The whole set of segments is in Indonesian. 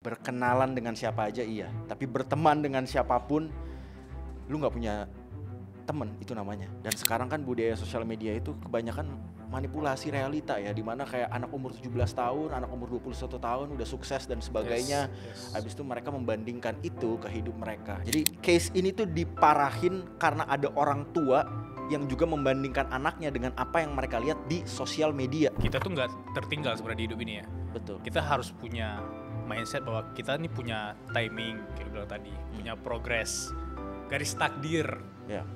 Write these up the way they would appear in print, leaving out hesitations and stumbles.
Berkenalan dengan siapa aja iya, tapi berteman dengan siapapun lu nggak punya temen, itu namanya. Dan sekarang kan budaya sosial media itu kebanyakan manipulasi realita ya, dimana kayak anak umur 17 tahun, anak umur 21 tahun udah sukses dan sebagainya. Habis itu mereka membandingkan itu ke hidup mereka. Jadi case ini tuh diparahin karena ada orang tua yang juga membandingkan anaknya dengan apa yang mereka lihat di sosial media. Kita tuh nggak tertinggal sebenarnya di hidup ini ya. Betul. Kita harus punya mindset bahwa kita ini punya timing, kayak bilang tadi, punya progress, garis takdir Ya.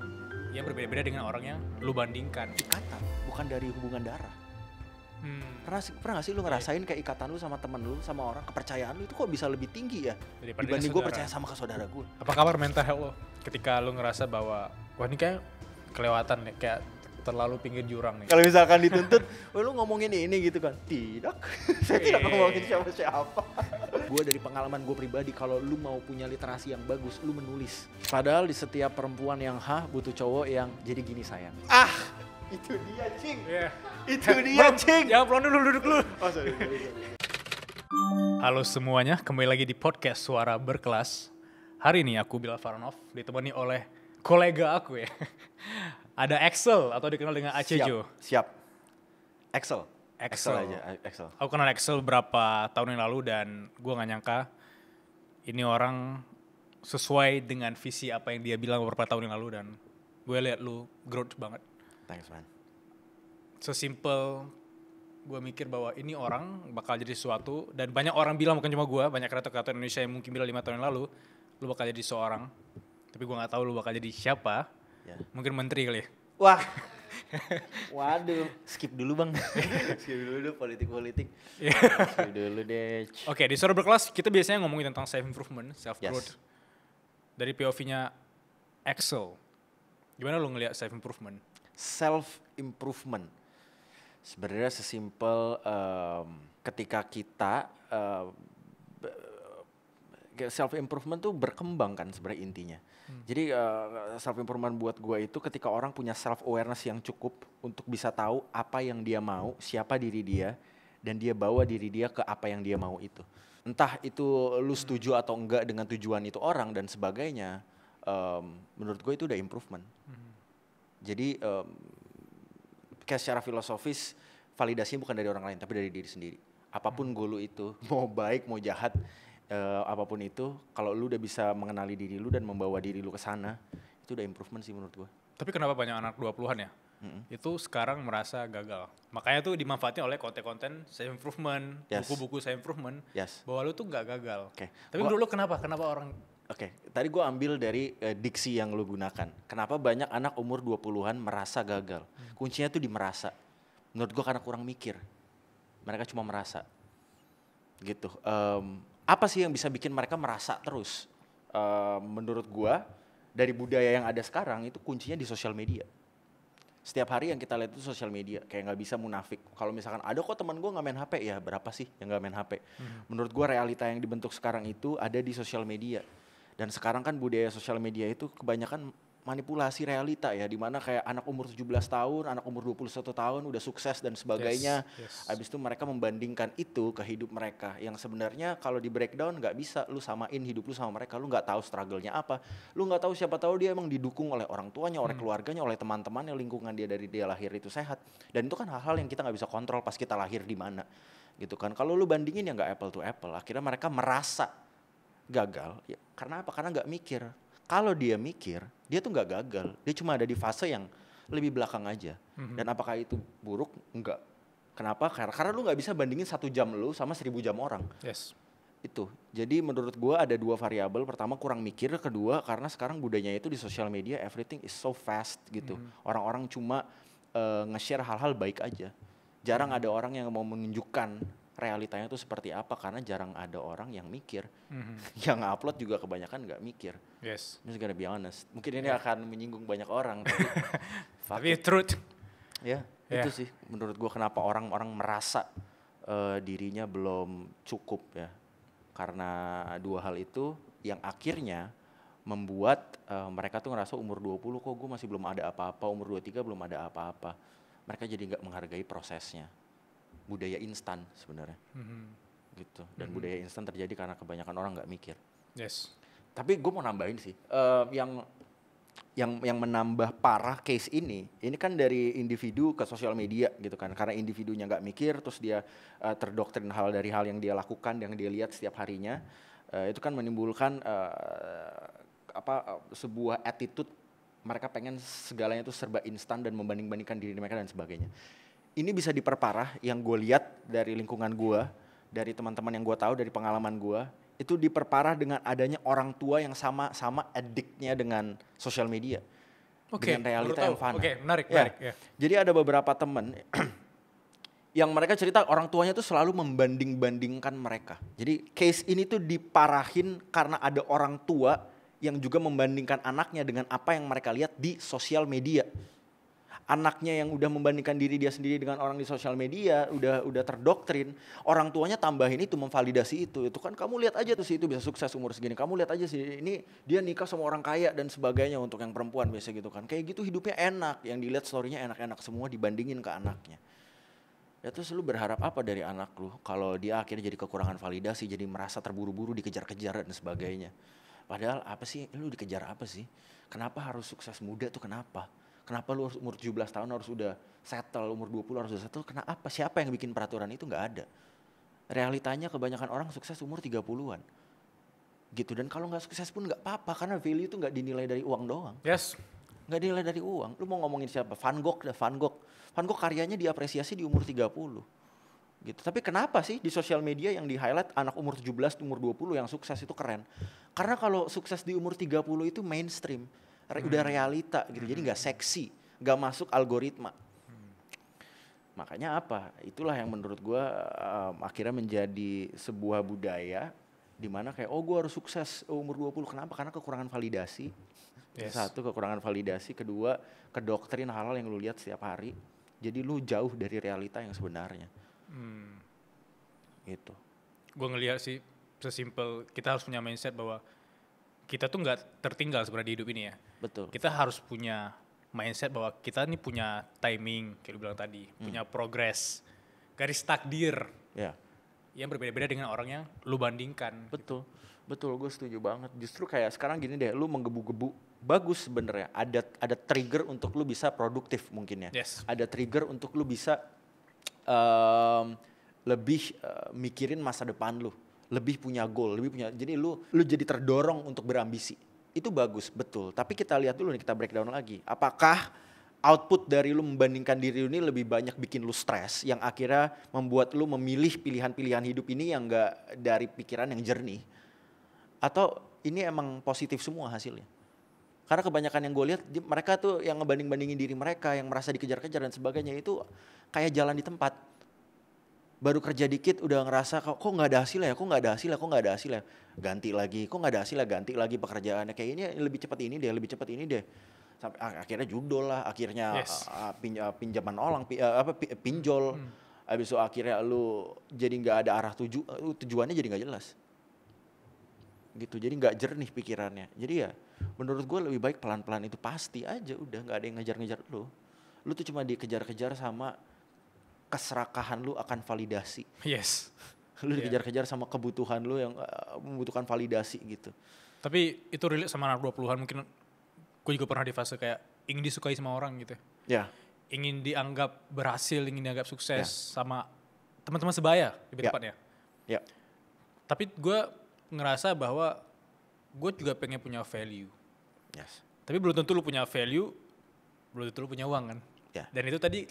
yang berbeda-beda dengan orang yang lu bandingkan. Ikatan, bukan dari hubungan darah. Pernah gak sih lu ngerasain kayak ikatan lu sama temen lu, sama orang, kepercayaan lu itu kok bisa lebih tinggi ya dibanding gue percaya sama ke saudara gue. Apa kabar mental health lo ketika lu ngerasa bahwa wah ini kayak kelewatan nih, kayak terlalu pinggir jurang nih? Kalau misalkan dituntut, lu ngomongin ini gitu kan? Tidak, saya tidak ngomongin siapa-siapa. Gue dari pengalaman gue pribadi, kalau lu mau punya literasi yang bagus, lu menulis. Padahal di setiap perempuan yang butuh cowok yang jadi gini sayang. Itu dia cing. Itu dia cing. Jangan pelan dulu, duduk dulu. Oh sorry. Halo semuanya, kembali lagi di podcast Suara Berkelas. Hari ini aku Bilal Farhanov, ditemani oleh kolega aku ya. Ada Axel atau dikenal dengan Acejo. Siap. Axel aja, Axel. Aku kenal Axel berapa tahun yang lalu dan gue gak nyangka ini orang sesuai dengan visi apa yang dia bilang beberapa tahun yang lalu, dan gue lihat lu growth banget. Thanks man. Sesimpel gue mikir bahwa ini orang bakal jadi sesuatu, dan banyak orang bilang, bukan cuma gue, banyak kreator-kreator Indonesia yang mungkin bilang 5 tahun yang lalu lu bakal jadi seorang, tapi gue gak tahu lu bakal jadi siapa. Mungkin menteri kali ya. Wah. Waduh, skip dulu bang. Skip dulu politik. Skip dulu deh. Oke, di Suara Berkelas kita biasanya ngomongin tentang self improvement, self growth. Dari POV-nya Axel, gimana lu ngelihat self improvement? Self improvement sebenarnya sesimpel ketika kita self improvement tuh berkembang kan sebenarnya intinya. Jadi self improvement buat gue itu ketika orang punya self awareness yang cukup untuk bisa tahu apa yang dia mau, siapa diri dia, dan dia bawa diri dia ke apa yang dia mau itu. Entah itu lu setuju atau enggak dengan tujuan itu orang dan sebagainya, menurut gue itu udah improvement. Jadi kayak secara filosofis validasinya bukan dari orang lain tapi dari diri sendiri. Apapun goal lu itu, mau baik mau jahat, apapun itu, kalau lu udah bisa mengenali diri lu dan membawa diri lu ke sana, itu udah improvement sih menurut gua. Tapi kenapa banyak anak 20-an ya? Itu sekarang merasa gagal. Makanya tuh dimanfaatkan oleh konten-konten self improvement, buku-buku self improvement, bahwa lu tuh nggak gagal. Tapi menurut lu kenapa orang? Tadi gua ambil dari diksi yang lu gunakan. Kenapa banyak anak umur 20-an merasa gagal? Kuncinya tuh di merasa. Menurut gua karena kurang mikir. Mereka cuma merasa. Gitu. Apa sih yang bisa bikin mereka merasa terus? Menurut gua dari budaya yang ada sekarang itu kuncinya di sosial media. Setiap hari yang kita lihat itu sosial media, kayak nggak bisa munafik. Kalau misalkan ada kok teman gua nggak main HP, ya berapa sih yang nggak main HP? Menurut gua realita yang dibentuk sekarang itu ada di sosial media. Dan sekarang kan budaya sosial media itu kebanyakan manipulasi realita ya, dimana kayak anak umur 17 tahun, anak umur 21 tahun udah sukses dan sebagainya. Habis itu mereka membandingkan itu ke hidup mereka, yang sebenarnya kalau di breakdown nggak bisa lu samain hidup lu sama mereka. Lu nggak tahu struggle-nya apa, lu nggak tahu siapa tahu dia emang didukung oleh orang tuanya, oleh keluarganya, oleh teman-temannya, lingkungan dia dari dia lahir itu sehat. Dan itu kan hal-hal yang kita nggak bisa kontrol pas kita lahir di mana, gitu kan. Kalau lu bandingin ya nggak apple to apple, akhirnya mereka merasa gagal. Ya, karena apa? Karena nggak mikir. Kalau dia mikir, dia tuh nggak gagal. Dia cuma ada di fase yang lebih belakang aja. Dan apakah itu buruk? Enggak. Kenapa? Karena lu nggak bisa bandingin 1 jam lu sama 1000 jam orang. Itu. Jadi menurut gue ada 2 variabel. Pertama kurang mikir. Kedua karena sekarang budayanya itu di sosial media everything is so fast gitu. Orang-orang cuma nge-share hal-hal baik aja. Jarang ada orang yang mau menunjukkan realitanya itu seperti apa, karena jarang ada orang yang mikir. Yang upload juga kebanyakan nggak mikir. Just gonna be honest. Mungkin ini akan menyinggung banyak orang. Tapi truth. Itu sih menurut gue kenapa orang-orang merasa dirinya belum cukup ya. Karena 2 hal itu yang akhirnya membuat mereka tuh ngerasa umur 20 kok gue masih belum ada apa-apa, umur 23 belum ada apa-apa. Mereka jadi nggak menghargai prosesnya. Budaya instan sebenarnya. gitu. Dan budaya instan terjadi karena kebanyakan orang nggak mikir. Yes. Tapi gue mau nambahin sih, yang menambah parah case ini kan dari individu ke sosial media gitu kan, karena individunya nggak mikir, terus dia terdoktrin dari hal yang dia lakukan, yang dia lihat setiap harinya, itu kan menimbulkan sebuah attitude, mereka pengen segalanya itu serba instan dan membanding-bandingkan diri mereka dan sebagainya. Ini bisa diperparah, yang gue lihat dari lingkungan gue, dari teman-teman yang gue tahu, dari pengalaman gue, itu diperparah dengan adanya orang tua yang sama-sama addictnya dengan sosial media, dengan realita yang fana. Menarik. Ya. Jadi ada beberapa teman yang mereka cerita orang tuanya tuh selalu membanding-bandingkan mereka. Jadi case ini tuh diparahin karena ada orang tua yang juga membandingkan anaknya dengan apa yang mereka lihat di sosial media. Anaknya yang udah membandingkan diri dia sendiri dengan orang di sosial media, udah terdoktrin, orang tuanya tambahin itu, memvalidasi itu. Itu kan kamu lihat aja tuh si itu bisa sukses umur segini, kamu lihat aja sih ini dia nikah sama orang kaya dan sebagainya, untuk yang perempuan biasa gitu kan. Kayak gitu hidupnya enak, yang dilihat story-nya enak-enak semua dibandingin ke anaknya. Ya terus lu berharap apa dari anak lu kalau dia akhirnya jadi kekurangan validasi, jadi merasa terburu-buru, dikejar-kejar dan sebagainya. Padahal apa sih, lu dikejar apa sih? Kenapa harus sukses muda tuh, kenapa? Kenapa lu umur 17 tahun harus udah settle, umur 20 harus udah settle, kenapa? Siapa yang bikin peraturan itu? Nggak ada. Realitanya kebanyakan orang sukses umur 30-an. Gitu, dan kalau nggak sukses pun nggak apa-apa, karena value itu nggak dinilai dari uang doang. Yes. Nggak dinilai dari uang. Lu mau ngomongin siapa? Van Gogh. Van Gogh karyanya diapresiasi di umur 30. Gitu. Tapi kenapa sih di sosial media yang di highlight anak umur 17, umur 20 yang sukses itu keren? Karena kalau sukses di umur 30 itu mainstream. Udah realita gitu, jadi nggak seksi, nggak masuk algoritma. Makanya apa? Itulah yang menurut gue akhirnya menjadi sebuah budaya di mana kayak gue harus sukses umur 20. Kenapa? Karena kekurangan validasi. Yes. Satu, kekurangan validasi. Kedua, kedoktrin hal-hal yang lu lihat setiap hari. Jadi lu jauh dari realita yang sebenarnya. Gitu. Gue ngelihat sih sesimpel kita harus punya mindset bahwa kita tuh nggak tertinggal sebenarnya di hidup ini ya. Betul. Kita harus punya mindset bahwa kita ini punya timing, kayak lu bilang tadi, punya progress, garis takdir. Ya. Yang berbeda-beda dengan orang yang lu bandingkan. Betul, betul, gue setuju banget. Justru kayak sekarang gini deh, lu menggebu-gebu, bagus sebenarnya. Ada trigger untuk lu bisa produktif mungkin ya. Yes. Ada trigger untuk lu bisa lebih mikirin masa depan lu. Lebih punya goal, jadi lu jadi terdorong untuk berambisi. Itu bagus, betul. Tapi kita lihat dulu nih, kita breakdown lagi. Apakah output dari lu membandingkan diri lu ini lebih banyak bikin lu stres, yang akhirnya membuat lu memilih pilihan-pilihan hidup ini yang gak dari pikiran yang jernih? Atau ini emang positif semua hasilnya? Karena kebanyakan yang gue lihat, mereka tuh yang ngebanding-bandingin diri mereka, yang merasa dikejar-kejar dan sebagainya, itu kayak jalan di tempat. Baru kerja dikit udah ngerasa kok nggak ada hasilnya, kok nggak ada hasilnya, ganti lagi, kok nggak ada hasilnya, ganti lagi pekerjaannya, kayak ini lebih cepat ini deh, sampai akhirnya judol lah, akhirnya yes. Pinjaman orang, pinjol, habis itu akhirnya lu jadi nggak ada arah tujuannya jadi nggak jelas, gitu, jadi nggak jernih pikirannya. Jadi ya menurut gue lebih baik pelan-pelan itu, pasti aja udah nggak ada yang ngejar-ngejar lu tuh cuma dikejar-kejar sama keserakahan lu akan validasi. Yes. Lu dikejar-kejar sama kebutuhan lu yang membutuhkan validasi gitu. Tapi itu relate sama anak 20-an, mungkin gue juga pernah di fase kayak ingin disukai sama orang gitu. Ya. Ingin dianggap berhasil, ingin dianggap sukses sama teman-teman sebaya lebih tepatnya. Ya. Tapi gue ngerasa bahwa gue juga pengen punya value. Yes. Tapi belum tentu lu punya value, belum tentu lu punya uang kan. Ya. Dan itu tadi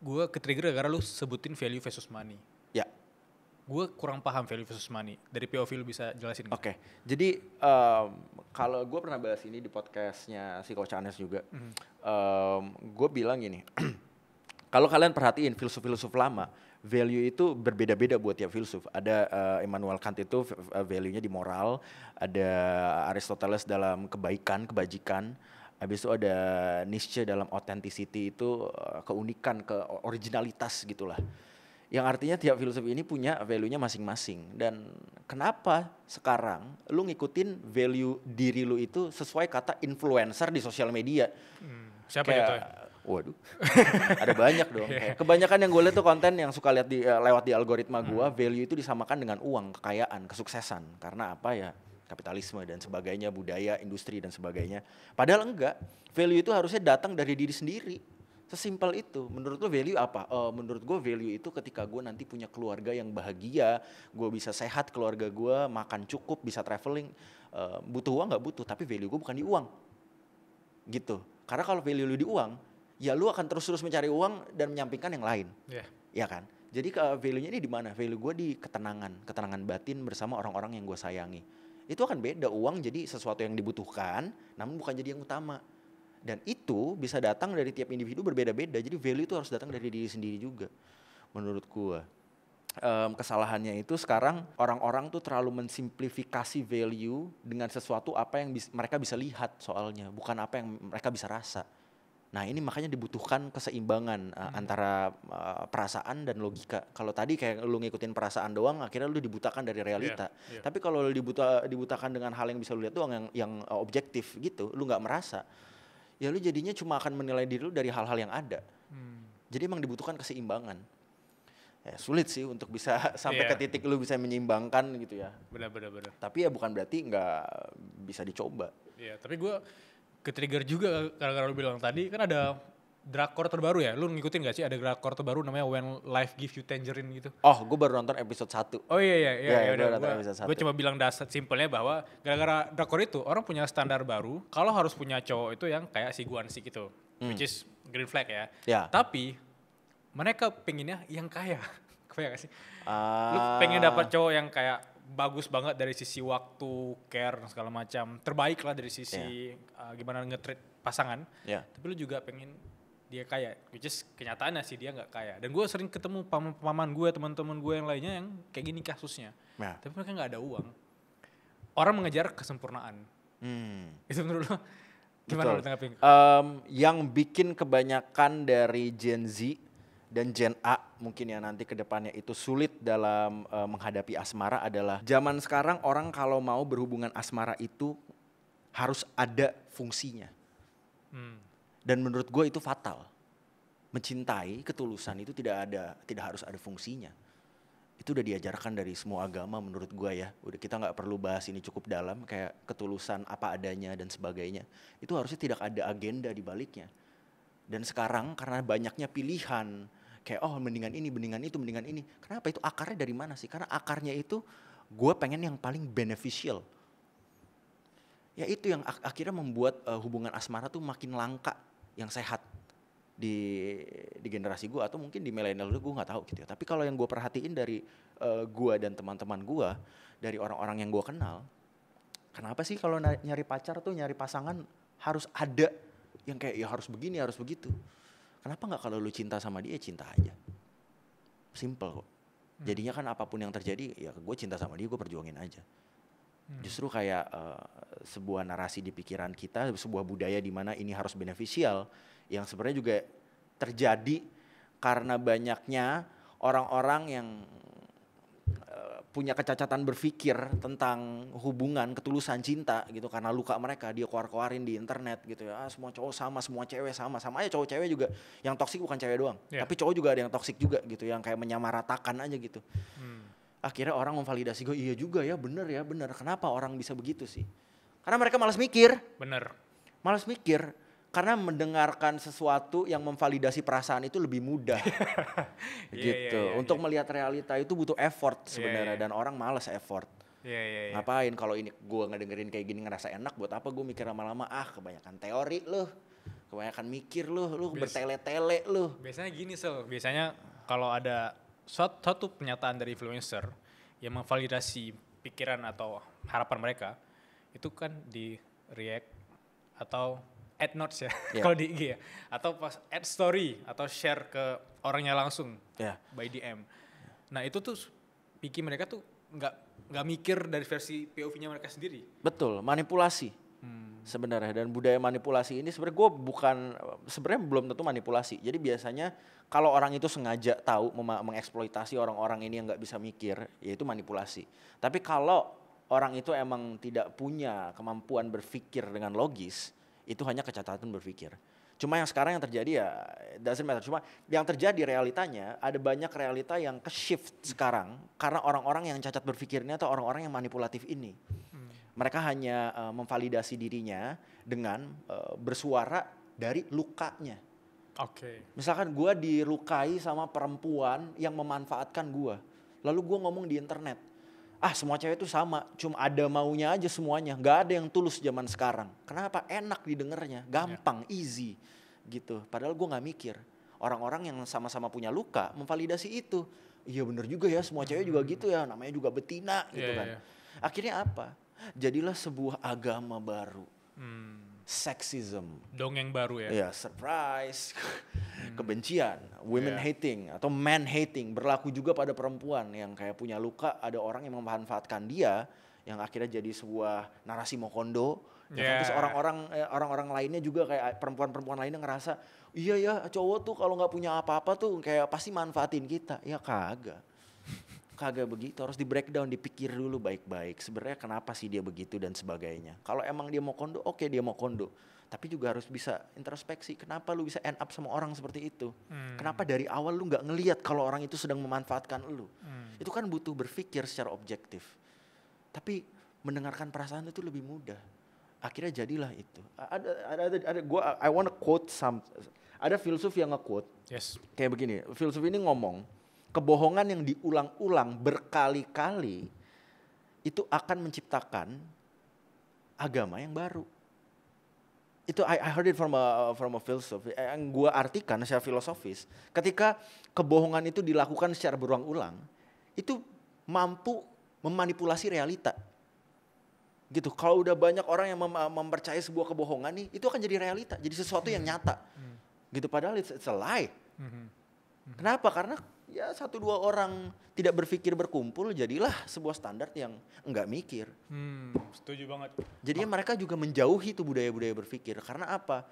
gue ke-trigger karena lu sebutin value versus money. Ya. Gue kurang paham value versus money. Dari POV lu bisa jelasin gak? Oke. Jadi kalau gue pernah bahas ini di podcastnya si Coach Anes juga. Gue bilang gini, kalau kalian perhatiin filsuf-filsuf lama, value itu berbeda-beda buat tiap filsuf. Ada Immanuel Kant itu value-nya di moral, ada Aristoteles dalam kebaikan, kebajikan. Habis itu ada Nietzsche dalam authenticity, itu keunikan, originalitas gitulah. Yang artinya tiap filsuf ini punya value-nya masing-masing. Dan kenapa sekarang lu ngikutin value diri lu itu sesuai kata influencer di sosial media? Siapa kayak, itu? Waduh, ada banyak dong. Kayak kebanyakan yang gue lihat tuh konten yang suka lihat lewat di algoritma gue, value itu disamakan dengan uang, kekayaan, kesuksesan. Karena apa ya? Kapitalisme dan sebagainya, budaya, industri dan sebagainya. Padahal enggak, value itu harusnya datang dari diri sendiri. Sesimpel itu. Menurut lo value apa? Menurut gue value itu ketika gue nanti punya keluarga yang bahagia, gue bisa sehat, keluarga gue makan cukup, bisa traveling. Butuh uang nggak butuh, tapi value gue bukan di uang. Gitu. Karena kalau value lu di uang, ya lu akan terus-terus mencari uang dan menyampingkan yang lain. Ya kan? Jadi value-nya ini di mana? Value gue di ketenangan batin bersama orang-orang yang gue sayangi. Itu akan beda, uang jadi sesuatu yang dibutuhkan, namun bukan jadi yang utama. Dan itu bisa datang dari tiap individu berbeda-beda. Jadi value itu harus datang dari diri sendiri juga, menurut gue. Kesalahannya itu sekarang orang-orang tuh terlalu mensimplifikasi value dengan sesuatu apa yang mereka bisa lihat soalnya, bukan apa yang mereka bisa rasa. Nah ini makanya dibutuhkan keseimbangan antara perasaan dan logika. Kalau tadi kayak lu ngikutin perasaan doang, akhirnya lu dibutakan dari realita. Tapi kalau lu dibutakan dengan hal yang bisa lu lihat doang, yang objektif gitu, lu nggak merasa, ya lu jadinya cuma akan menilai diri lu dari hal-hal yang ada. Jadi emang dibutuhkan keseimbangan. Ya, sulit sih untuk bisa sampai ke titik lu bisa menyeimbangkan gitu ya. Benar. Tapi ya bukan berarti nggak bisa dicoba. Iya, tapi gue ke-trigger juga gara-gara lu bilang tadi, kan ada drakor terbaru ya, lu ngikutin gak sih ada drakor terbaru namanya When Life Gives You Tangerine gitu? Oh, gue baru nonton episode 1. Oh iya, gue cuma bilang dasar simpelnya bahwa gara-gara drakor itu orang punya standar baru, kalau harus punya cowok itu yang kayak si Guanxi gitu, which is green flag ya. Tapi mereka pengennya yang kaya, kayak gak sih? Lu pengen dapat cowok yang kayak bagus banget dari sisi waktu, care, segala macam, terbaik lah dari sisi gimana nge-treat pasangan. Tapi lu juga pengen dia kaya, which is kenyataannya sih dia nggak kaya. Dan gue sering ketemu paman gue, teman-teman gue yang lainnya yang kayak gini kasusnya. Tapi mereka nggak ada uang. Orang mengejar kesempurnaan. Itu menurut lo gimana lu tanggapin? Yang bikin kebanyakan dari Gen Z dan Gen A mungkin ya nanti ke depannya itu sulit dalam menghadapi asmara adalah zaman sekarang orang kalau mau berhubungan asmara itu harus ada fungsinya. Dan menurut gue itu fatal. Mencintai, ketulusan itu tidak harus ada fungsinya. Itu udah diajarkan dari semua agama menurut gue ya. Udah kita nggak perlu bahas ini cukup dalam kayak ketulusan apa adanya dan sebagainya. Itu harusnya tidak ada agenda di baliknya. Dan sekarang karena banyaknya pilihan, kayak mendingan ini, mendingan itu, mendingan ini. Kenapa itu akarnya dari mana sih? Karena akarnya itu gue pengen yang paling beneficial. Ya itu yang akhirnya membuat hubungan asmara tuh makin langka, yang sehat di generasi gue atau mungkin di milenial gue nggak tahu gitu ya. Tapi kalau yang gue perhatiin dari gue dan teman-teman gue, dari orang-orang yang gue kenal, kenapa sih kalau nyari pacar tuh nyari pasangan harus ada yang kayak ya harus begini, harus begitu. Kenapa nggak kalau lu cinta sama dia, cinta aja. Simple kok. Jadinya kan apapun yang terjadi, ya gue cinta sama dia, gue perjuangin aja. Justru kayak sebuah narasi di pikiran kita, sebuah budaya di mana ini harus beneficial, yang sebenarnya juga terjadi karena banyaknya orang-orang yang punya kecacatan berpikir tentang hubungan, ketulusan cinta gitu, karena luka mereka dia keluar-keluarin di internet gitu ya. Semua cowok sama, semua cewek sama aja cowok cewek juga. Yang toksik bukan cewek doang, tapi cowok juga ada yang toksik juga gitu, yang kayak menyamaratakan aja gitu. Akhirnya orang memvalidasi gue, iya juga ya, bener. Kenapa orang bisa begitu sih? Karena mereka malas mikir. Malas mikir. Karena mendengarkan sesuatu yang memvalidasi perasaan itu lebih mudah. Gitu. Untuk melihat realita itu butuh effort sebenarnya. Dan orang malas effort. Ngapain kalau ini gue ngedengerin kayak gini ngerasa enak, buat apa gue mikir lama-lama, kebanyakan teori lu. Kebanyakan mikir lu bertele-tele lu. Biasanya gini biasanya kalau ada suatu pernyataan dari influencer yang memvalidasi pikiran atau harapan mereka, itu kan di react atau add notes ya, kalau di IG ya, atau pas add story atau share ke orangnya langsung by DM. Nah itu tuh pikir mereka tuh nggak mikir dari versi POV-nya mereka sendiri. Betul, manipulasi sebenarnya. Dan budaya manipulasi ini sebenarnya gue sebenarnya belum tentu manipulasi. Jadi biasanya kalau orang itu sengaja tahu mengeksploitasi orang-orang ini yang nggak bisa mikir, yaitu manipulasi. Tapi kalau orang itu emang tidak punya kemampuan berpikir dengan logis, itu hanya kecacatan berpikir. Cuma yang sekarang yang terjadi ya doesn't matter. Cuma yang terjadi realitanya ada banyak realita yang ke-shift sekarang karena orang-orang yang cacat berpikirnya atau orang-orang yang manipulatif ini. Mereka hanya memvalidasi dirinya dengan bersuara dari lukanya. Oke. Misalkan gue dilukai sama perempuan yang memanfaatkan gue. Lalu gue ngomong di internet. Semua cewek itu sama, cuma ada maunya aja semuanya. Gak ada yang tulus zaman sekarang. Kenapa? Enak didengarnya, gampang, easy gitu. Padahal gue gak mikir. Orang-orang yang sama-sama punya luka memvalidasi itu. Iya bener juga ya, semua cewek juga gitu ya, namanya juga betina gitu kan. Akhirnya apa? Jadilah sebuah agama baru. Sexism. Dongeng baru ya. Ya, surprise. Kebencian, women hating atau man hating berlaku juga pada perempuan yang kayak punya luka, ada orang yang memanfaatkan dia yang akhirnya jadi sebuah narasi mokondo. Terus orang-orang lainnya juga kayak perempuan-perempuan lainnya ngerasa, iya ya cowok tuh kalau nggak punya apa-apa tuh kayak pasti manfaatin kita. Ya kagak begitu, harus di breakdown, dipikir dulu baik-baik. Sebenarnya kenapa sih dia begitu dan sebagainya. Kalau emang dia mau kondo, oke dia mau kondo. Tapi juga harus bisa introspeksi, kenapa lu bisa end up sama orang seperti itu. Kenapa dari awal lu gak ngelihat kalau orang itu sedang memanfaatkan lu. Itu kan butuh berpikir secara objektif. Tapi mendengarkan perasaan itu lebih mudah. Akhirnya jadilah itu. I wanna quote ada filsuf yang nge-quote. Yes. Kayak begini, filsuf ini ngomong, kebohongan yang diulang-ulang berkali-kali itu akan menciptakan agama yang baru. Itu I heard it from a filsuf. Yang gue artikan secara filosofis, ketika kebohongan itu dilakukan secara berulang-ulang, itu mampu memanipulasi realita. Gitu. Kalau udah banyak orang yang mempercayai sebuah kebohongan nih, itu akan jadi realita, jadi sesuatu yang nyata. Gitu, padahal it's a lie. Kenapa? Karena ya 1-2 orang tidak berpikir berkumpul, jadilah sebuah standar yang enggak mikir. Setuju banget. Jadinya mereka juga menjauhi tuh budaya-budaya berpikir. Karena apa?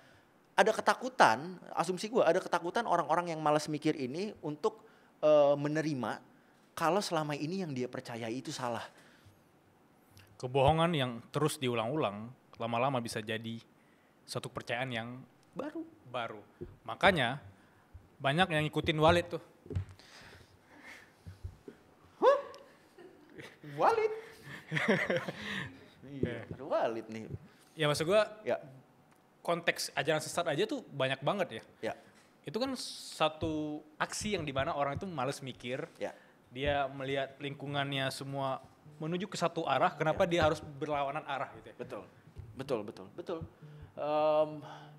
Ada ketakutan, asumsi gue, ada ketakutan orang-orang yang malas mikir ini untuk menerima kalau selama ini yang dia percayai itu salah. Kebohongan yang terus diulang-ulang lama-lama bisa jadi suatu kepercayaan yang baru. Makanya banyak yang ngikutin Walid tuh. Walid? Iya, Walid nih. Ya maksud gue, konteks ajaran sesat aja tuh banyak banget ya. Itu kan satu aksi yang dimana orang itu males mikir. Dia melihat lingkungannya semua menuju ke satu arah, kenapa dia harus berlawanan arah gitu ya. Betul.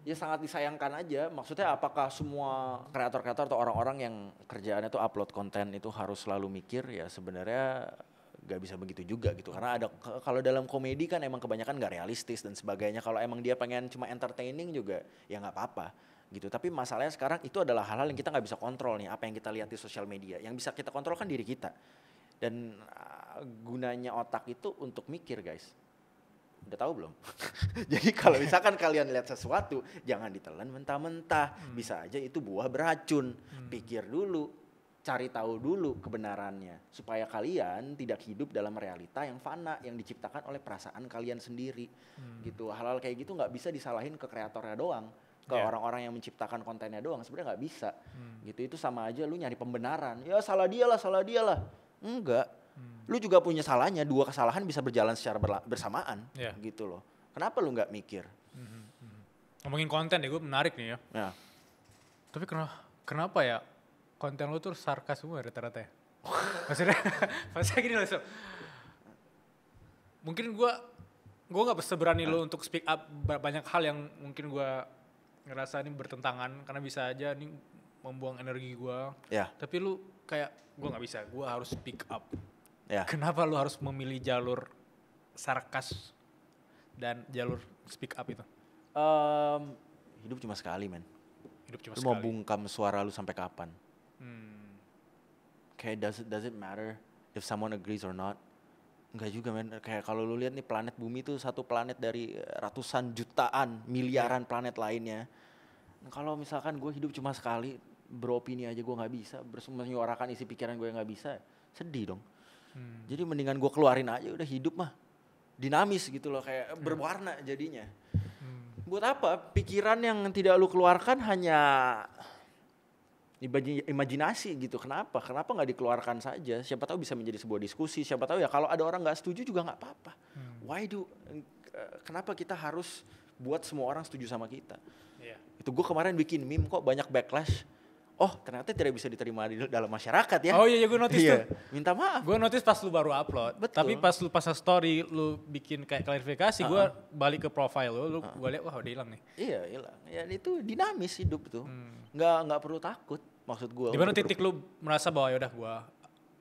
Ya sangat disayangkan aja. Maksudnya apakah semua kreator-kreator atau orang-orang yang kerjaannya tuh upload konten itu harus selalu mikir? Ya sebenarnya gak bisa begitu juga gitu. Karena ada kalau dalam komedi kan emang kebanyakan gak realistis dan sebagainya. Kalau emang dia pengen cuma entertaining juga ya gak apa-apa gitu. Tapi masalahnya sekarang itu adalah hal-hal yang kita gak bisa kontrol nih. Apa yang kita lihat di sosial media. Yang bisa kita kontrol kan diri kita. Dan gunanya otak itu untuk mikir guys. Udah tahu belum? Jadi kalau misalkan kalian lihat sesuatu, jangan ditelan mentah-mentah. Bisa aja itu buah beracun. Pikir dulu, cari tahu dulu kebenarannya. Supaya kalian tidak hidup dalam realita yang fana, yang diciptakan oleh perasaan kalian sendiri. Gitu. Hal-hal kayak gitu nggak bisa disalahin ke kreatornya doang. Ke orang-orang yang menciptakan kontennya doang. Sebenarnya nggak bisa. Gitu. Itu sama aja lu nyari pembenaran. Ya salah dia lah. Enggak. Lu juga punya salahnya, 2 kesalahan bisa berjalan secara bersamaan, gitu loh. Kenapa lu nggak mikir? Ngomongin konten deh, gue menarik nih ya. Tapi kenapa ya konten lu tuh sarkas semua rata-rata ya? Maksudnya gini loh, mungkin gue nggak seberani lu untuk speak up banyak hal yang mungkin gue ngerasa ini bertentangan karena bisa aja ini membuang energi gue. Tapi lu kayak gue nggak bisa, gue harus speak up. Kenapa lu harus memilih jalur sarkas dan jalur speak up itu? Hidup cuma sekali, men. Lu mau bungkam suara lu sampai kapan? Kayak does it matter if someone agrees or not? Enggak juga, men. Kayak kalau lu lihat nih planet bumi itu satu planet dari ratusan jutaan, miliaran planet lainnya. Kalau misalkan gue hidup cuma sekali, beropini aja gue nggak bisa, menyuarakan isi pikiran gue nggak bisa, sedih dong. Jadi mendingan gue keluarin aja, udah hidup mah dinamis gitu loh, kayak berwarna jadinya. Buat apa? Pikiran yang tidak lu keluarkan hanya imajinasi gitu. Kenapa? Kenapa nggak dikeluarkan saja? Siapa tahu bisa menjadi sebuah diskusi. Siapa tahu ya kalau ada orang nggak setuju juga nggak apa-apa. Kenapa kita harus buat semua orang setuju sama kita? Iya. Itu gue kemarin bikin meme kok banyak backlash. Oh ternyata tidak bisa diterima di dalam masyarakat ya. Oh iya, gue notice tuh. Minta maaf. Gue notice pas lu baru upload. Betul. Tapi pas lu pasang story, lu bikin kayak klarifikasi, gue balik ke profile lu gue liat wah udah hilang nih. Iya hilang. Ya itu dinamis hidup tuh. Nggak perlu takut. Maksud gue. Di mana titik lu merasa bahwa yaudah gue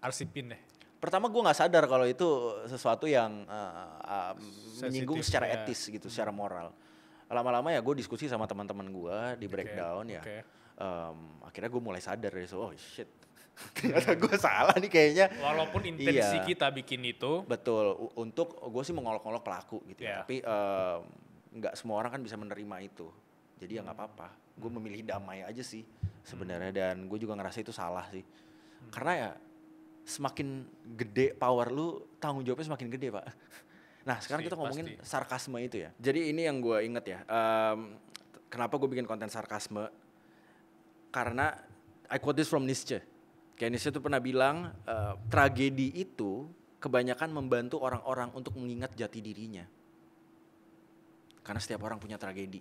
arsipin deh. Pertama gue nggak sadar kalau itu sesuatu yang menyinggung secara ya. etis gitu, secara moral. Lama-lama ya gue diskusi sama teman-teman gue di breakdown ya. Akhirnya gue mulai sadar dari oh shit, ternyata gue salah nih kayaknya. Walaupun intensi kita bikin itu. Betul, untuk gue sih mengolok-olok pelaku gitu ya. Tapi nggak semua orang kan bisa menerima itu. Jadi ya nggak apa-apa. Gue memilih damai aja sih sebenarnya, dan gue juga ngerasa itu salah sih. Karena ya semakin gede power lu, tanggung jawabnya semakin gede pak. Nah sekarang kita ngomongin sarkasme itu ya. Jadi ini yang gue inget ya. Kenapa gue bikin konten sarkasme? Karena I quote this from Nietzsche. Kayak Nietzsche tuh pernah bilang tragedi itu kebanyakan membantu orang-orang untuk mengingat jati dirinya. Karena setiap orang punya tragedi.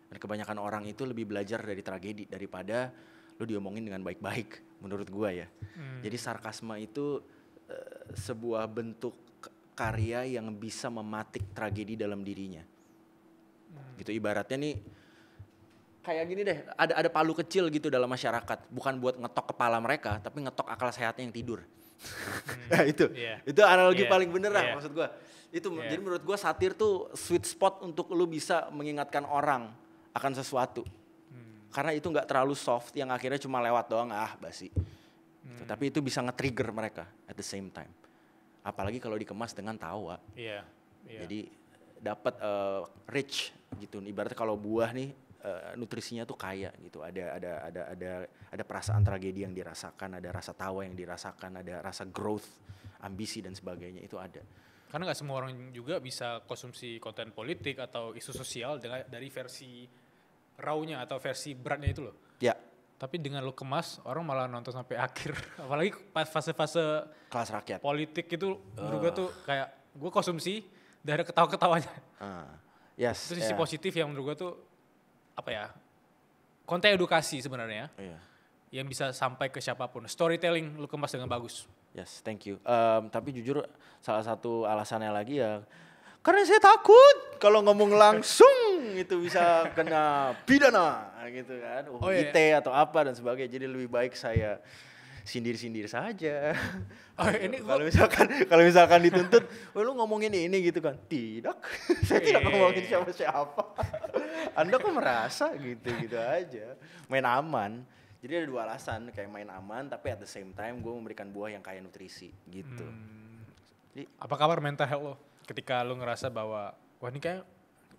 Dan kebanyakan orang itu lebih belajar dari tragedi daripada lu diomongin dengan baik-baik menurut gua ya. Jadi sarkasme itu sebuah bentuk karya yang bisa mematik tragedi dalam dirinya. Gitu ibaratnya nih kayak gini deh, ada palu kecil gitu dalam masyarakat, bukan buat ngetok kepala mereka, tapi ngetok akal sehatnya yang tidur. Nah, itu analogi paling bener lah maksud gua. Itu jadi menurut gua satir tuh sweet spot untuk lu bisa mengingatkan orang akan sesuatu. Karena itu nggak terlalu soft yang akhirnya cuma lewat doang basi. Gitu. Tapi itu bisa nge-trigger mereka at the same time. Apalagi kalau dikemas dengan tawa. Jadi dapat rich gitu. Ibaratnya kalau buah nih nutrisinya tuh kaya gitu. Ada perasaan tragedi yang dirasakan, ada rasa tawa yang dirasakan, ada rasa growth, ambisi dan sebagainya itu ada. Karena nggak semua orang juga bisa konsumsi konten politik atau isu sosial dari versi raw-nya atau versi beratnya itu loh. Ya. Tapi dengan lo kemas, orang malah nonton sampai akhir. Apalagi pas fase-fase kelas rakyat politik itu menurut gue tuh kayak gue konsumsi dari ketawa-ketawanya. Yes. Itu sisi positif yang menurut gue tuh apa ya, konten edukasi sebenarnya yang bisa sampai ke siapapun. Storytelling lu kemas dengan bagus. Yes, thank you. Tapi jujur salah satu alasannya lagi ya karena saya takut kalau ngomong langsung itu bisa kena pidana gitu kan, IT atau apa dan sebagainya. Jadi lebih baik saya sindir-sindir saja. Kalau misalkan dituntut, lu ngomongin ini gitu kan? Tidak, saya tidak ngomongin siapa-siapa. Anda kok merasa gitu aja, main aman. Jadi ada dua alasan, kayak main aman, tapi at the same time gue memberikan buah yang kaya nutrisi gitu. Jadi, apa kabar mental health lo? Ketika lo ngerasa bahwa wah ini kayak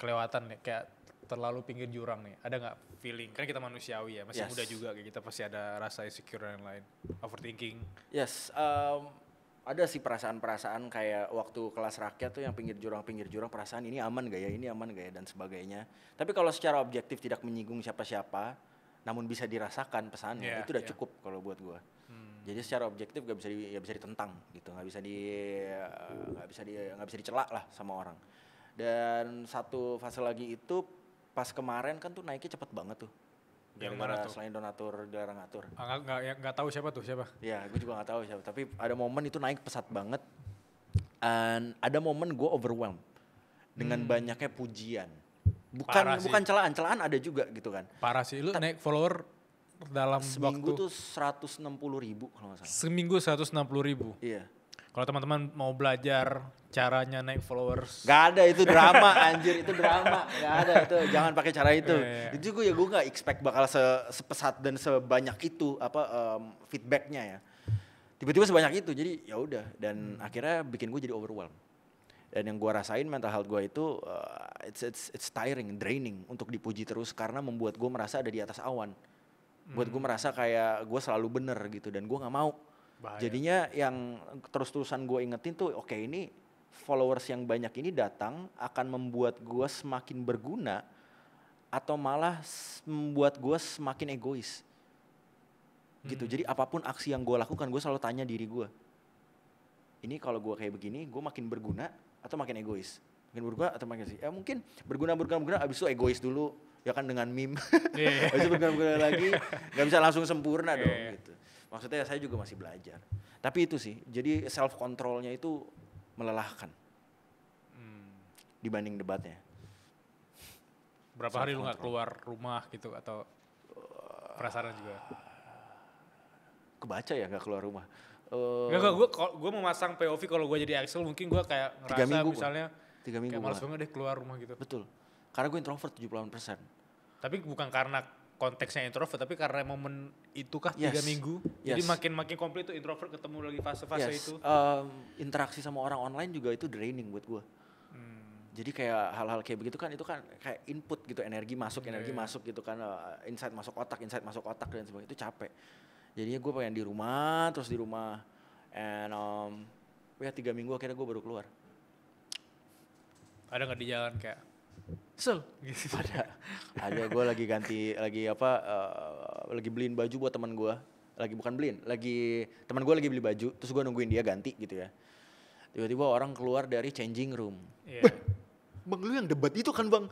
kelewatan nih, kayak terlalu pinggir jurang nih, ada nggak feeling? Kan kita manusiawi ya, masih muda juga, kayak kita pasti ada rasa insecure dan lain, overthinking. Yes, ada sih perasaan-perasaan kayak waktu kelas rakyat tuh yang pinggir jurang perasaan ini aman gak ya dan sebagainya. Tapi kalau secara objektif tidak menyinggung siapa-siapa, namun bisa dirasakan pesannya, itu udah cukup kalau buat gue. Jadi secara objektif gak bisa ditentang gitu, gak bisa dicela lah sama orang. Dan satu fase lagi itu pas kemarin kan tuh naiknya cepet banget tuh. Gara-gara selain donatur dilarang ngatur. Nggak tahu siapa. Ya, gue juga nggak tahu siapa. Tapi ada momen itu naik pesat banget. And ada momen gue overwhelmed dengan banyaknya pujian. Bukan celaan ada juga gitu kan. Parah sih, lu naik follower dalam seminggu waktu. Tuh 160.000 kalau nggak salah. Seminggu 160.000. Iya. Kalau teman-teman mau belajar caranya naik followers, gak ada, itu drama anjir, itu drama, gak ada itu, jangan pakai cara itu. Itu gue nggak expect bakal sepesat dan sebanyak itu feedbacknya ya. Tiba-tiba sebanyak itu, jadi ya udah, dan akhirnya bikin gue jadi overwhelmed. Dan yang gue rasain mental health gue itu it's tiring, draining untuk dipuji terus karena membuat gue merasa ada di atas awan. Buat gue merasa kayak gue selalu bener gitu dan gue nggak mau. Bahaya. Jadinya yang terus-terusan gue ingetin tuh oke, ini followers yang banyak ini datang akan membuat gue semakin berguna atau malah membuat gue semakin egois. Gitu. Jadi apapun aksi yang gue lakukan, gue selalu tanya diri gue. Ini kalau gue kayak begini, gue makin berguna atau makin egois? Makin berguna atau makin sih? Ya mungkin berguna, abis itu egois dulu, ya kan dengan meme. Abis itu berguna lagi, gak bisa langsung sempurna dong gitu. Maksudnya saya juga masih belajar. Tapi itu sih, jadi self controlnya itu melelahkan dibanding debatnya. Berapa hari lu gak keluar rumah gitu atau penasaran juga? Kebaca ya gak keluar rumah. Gue mau masang POV kalau gue jadi Axel mungkin gue kayak ngerasa 3 minggu misalnya 3 minggu kayak males banget deh keluar rumah gitu. Betul. Karena gue introvert 78%. Tapi bukan karena konteksnya introvert, tapi karena momen itu kah 3 minggu? Jadi makin komplit tuh introvert ketemu lagi fase-fase itu. Interaksi sama orang online juga itu draining buat gue. Jadi kayak hal-hal kayak begitu kan itu kan kayak input gitu, energi masuk gitu kan, insight masuk otak dan sebagainya, itu capek. Jadinya gue pengen di rumah, and ya 3 minggu akhirnya gue baru keluar. Ada nggak di jalan kayak gitu? Ada gue lagi lagi beliin baju buat teman gue, teman gue lagi beli baju, terus gue nungguin dia ganti gitu ya. Tiba-tiba orang keluar dari changing room. Bang, lu yang debat itu kan bang?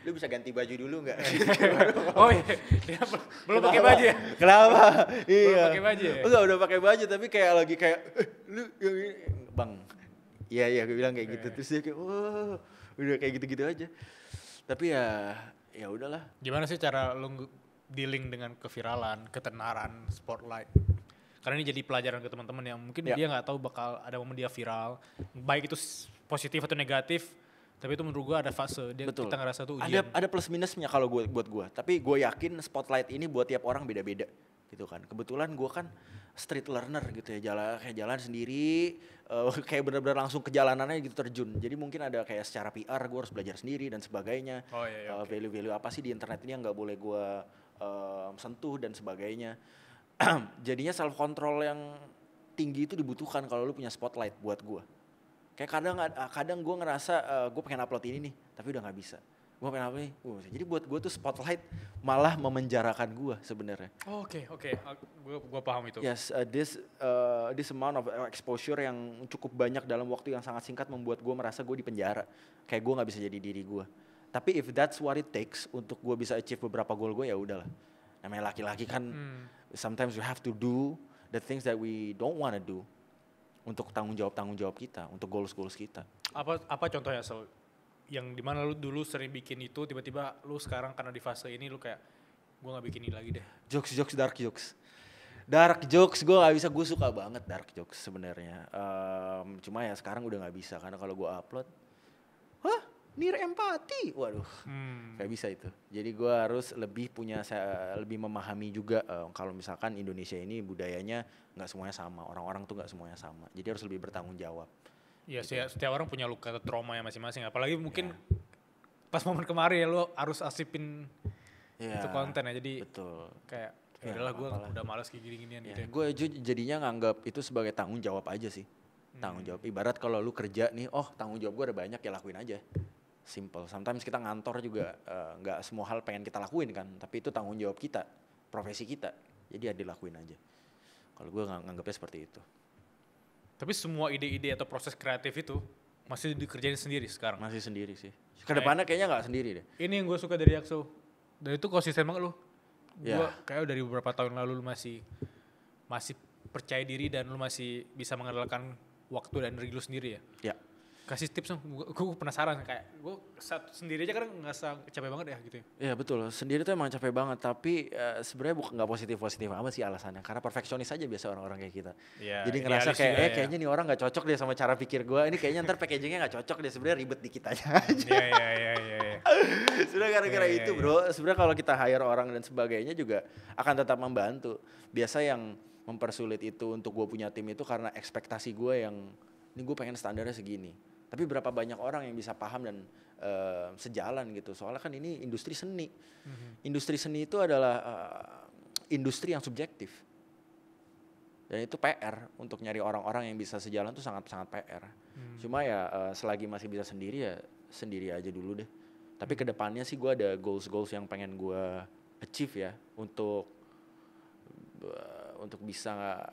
Lu bisa ganti baju dulu nggak? Oh iya, dia belum pakai baju ya? Kenapa? Belum pakai baju ya? Enggak, udah pakai baju tapi kayak lagi kayak, lu yang ini, bang. Iya, gue bilang kayak gitu. Terus dia kayak, wah, udah kayak gitu-gitu aja. Tapi ya udahlah. Gimana sih cara lu dealing dengan keviralan, ketenaran, spotlight? Karena ini jadi pelajaran ke teman-teman yang mungkin dia nggak tahu bakal ada momen dia viral, baik itu positif atau negatif. Tapi itu menurut gue ada fase, kita ngerasa tuh ujian. Ada plus minusnya kalau buat gue. Tapi gue yakin spotlight ini buat tiap orang beda-beda gitu kan. Kebetulan gue kan street learner gitu ya, jalan sendiri, kayak benar-benar langsung ke jalanannya gitu terjun. Jadi mungkin ada kayak secara PR gue harus belajar sendiri dan sebagainya. Value-value apa sih di internet ini yang nggak boleh gue sentuh dan sebagainya. Jadinya self control yang tinggi itu dibutuhkan kalau lu punya spotlight buat gue. Kayak kadang gue ngerasa gue pengen upload ini nih, tapi udah nggak bisa. Gue pengen upload ini, jadi buat gue tuh spotlight malah memenjarakan gue sebenarnya. Oke, gue paham itu. Yes, this amount of exposure yang cukup banyak dalam waktu yang sangat singkat membuat gue merasa gue di penjara. Kayak gue nggak bisa jadi diri gue. Tapi if that's what it takes untuk gue bisa achieve beberapa goal gue, ya udahlah. Namanya laki-laki kan, sometimes we have to do the things that we don't wanna do. Untuk tanggung jawab kita, untuk goals kita. Apa contohnya yang dimana lu dulu sering bikin itu, tiba-tiba lu sekarang karena di fase ini lu kayak gue nggak bikin ini lagi deh. Dark jokes gue nggak bisa, gue suka banget dark jokes sebenarnya. Cuma ya sekarang udah nggak bisa karena kalau gue upload, near empati, waduh, kayak bisa itu. Jadi gue harus lebih memahami juga kalau misalkan Indonesia ini budayanya nggak semuanya sama, orang-orang tuh nggak semuanya sama. Jadi harus lebih bertanggung jawab. Iya, gitu. Setiap orang punya luka atau trauma yang masing-masing. Apalagi mungkin pas momen kemarin ya lo harus asipin itu konten ya. Jadi betul. Kayak udahlah gue udah malas kayak gini-ginian gitu. Gue jadinya nganggap itu sebagai tanggung jawab aja sih. Tanggung jawab. Ibarat kalau lu kerja nih, tanggung jawab gue ada banyak ya lakuin aja. Simple. Sometimes kita ngantor juga nggak semua hal pengen kita lakuin kan, tapi itu tanggung jawab kita, profesi kita, jadi ya dilakuin aja. Kalau gue nganggapnya seperti itu. Tapi semua ide-ide atau proses kreatif itu masih dikerjain sendiri sekarang? Masih sendiri sih. Kedepannya kayaknya nggak sendiri deh. Ini yang gue suka dari Axel. Dan itu konsisten banget lu. Gue kayak dari beberapa tahun lalu lu masih percaya diri dan lu masih bisa mengandalkan waktu dan energi lu sendiri ya. Ya. Kasih tips dong, gue penasaran kayak gue sendiri aja kadang ngerasa capek banget ya gitu ya. Iya betul, sendiri tuh emang capek banget tapi sebenarnya nggak positif amat sih alasannya, karena perfeksionis aja biasa orang-orang kayak kita. Ya, jadi ngerasa kayak kayaknya nih orang nggak cocok deh sama cara pikir gue, ini kayaknya ntar packagingnya nggak cocok deh, sebenarnya ribet dikit aja. Iya. Sebenarnya gara-gara itu bro, sebenarnya kalau kita hire orang dan sebagainya juga akan tetap membantu. Biasa yang mempersulit itu untuk gue punya tim itu karena ekspektasi gue yang ini gue pengen standarnya segini. Tapi berapa banyak orang yang bisa paham dan sejalan gitu. Soalnya kan ini industri seni. Industri seni itu adalah industri yang subjektif. Dan itu PR untuk nyari orang-orang yang bisa sejalan itu sangat-sangat PR. Cuma ya selagi masih bisa sendiri ya sendiri aja dulu deh. Tapi kedepannya sih gue ada goals yang pengen gue achieve ya untuk bisa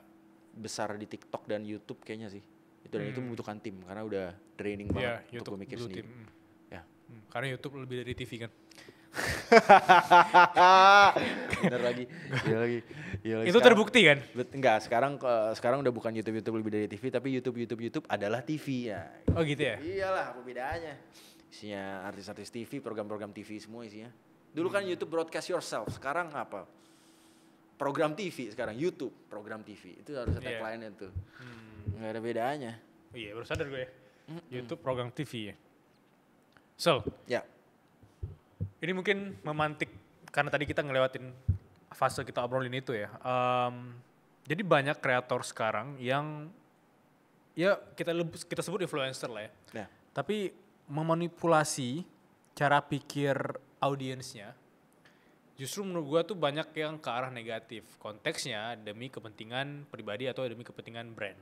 besar di TikTok dan YouTube kayaknya sih. Itu membutuhkan tim karena udah draining banget untuk gue mikir sendiri. Ya. Karena YouTube lebih dari TV kan. Bener lagi. Iya lagi. Itu terbukti kan? Enggak, sekarang udah bukan YouTube lebih dari TV, tapi YouTube adalah TV ya. Oh gitu ya? Iyalah, apa bedanya? Isinya artis-artis TV, program-program TV semua isinya. Dulu kan YouTube broadcast yourself, sekarang apa? Program TV sekarang, YouTube program TV. Itu harus tagline-nya tuh. Nggak ada bedanya. Oh iya, baru sadar gue ya. YouTube program TV ya. So, ya. Ini mungkin memantik, karena tadi kita ngelewatin fase kita obrolin itu ya. Jadi banyak kreator sekarang yang, ya kita sebut influencer lah ya. Tapi memanipulasi cara pikir audiensnya, justru menurut gue tuh banyak yang ke arah negatif. Konteksnya demi kepentingan pribadi atau demi kepentingan brand.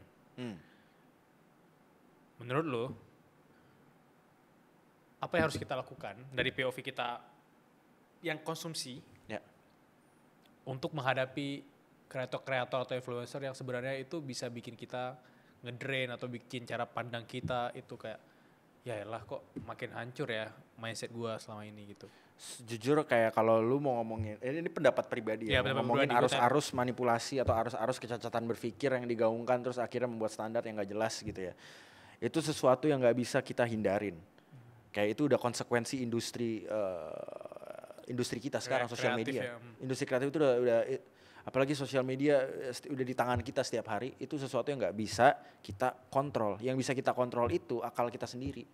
Menurut lo, apa yang harus kita lakukan dari POV kita yang konsumsi untuk menghadapi kreator-kreator atau influencer yang sebenarnya itu bisa bikin kita ngedrain atau bikin cara pandang kita itu kayak, ya elah kok makin hancur ya mindset gue selama ini gitu. Jujur kayak kalau lu mau ngomongin, ini pendapat pribadi ya, ngomongin arus-arus manipulasi atau arus-arus kecacatan berpikir yang digaungkan terus akhirnya membuat standar yang gak jelas gitu ya. Itu sesuatu yang gak bisa kita hindarin. Kayak itu udah konsekuensi industri kita sekarang, sosial media. Industri kreatif itu udah apalagi sosial media udah di tangan kita setiap hari. Itu sesuatu yang nggak bisa kita kontrol. Yang bisa kita kontrol itu akal kita sendiri.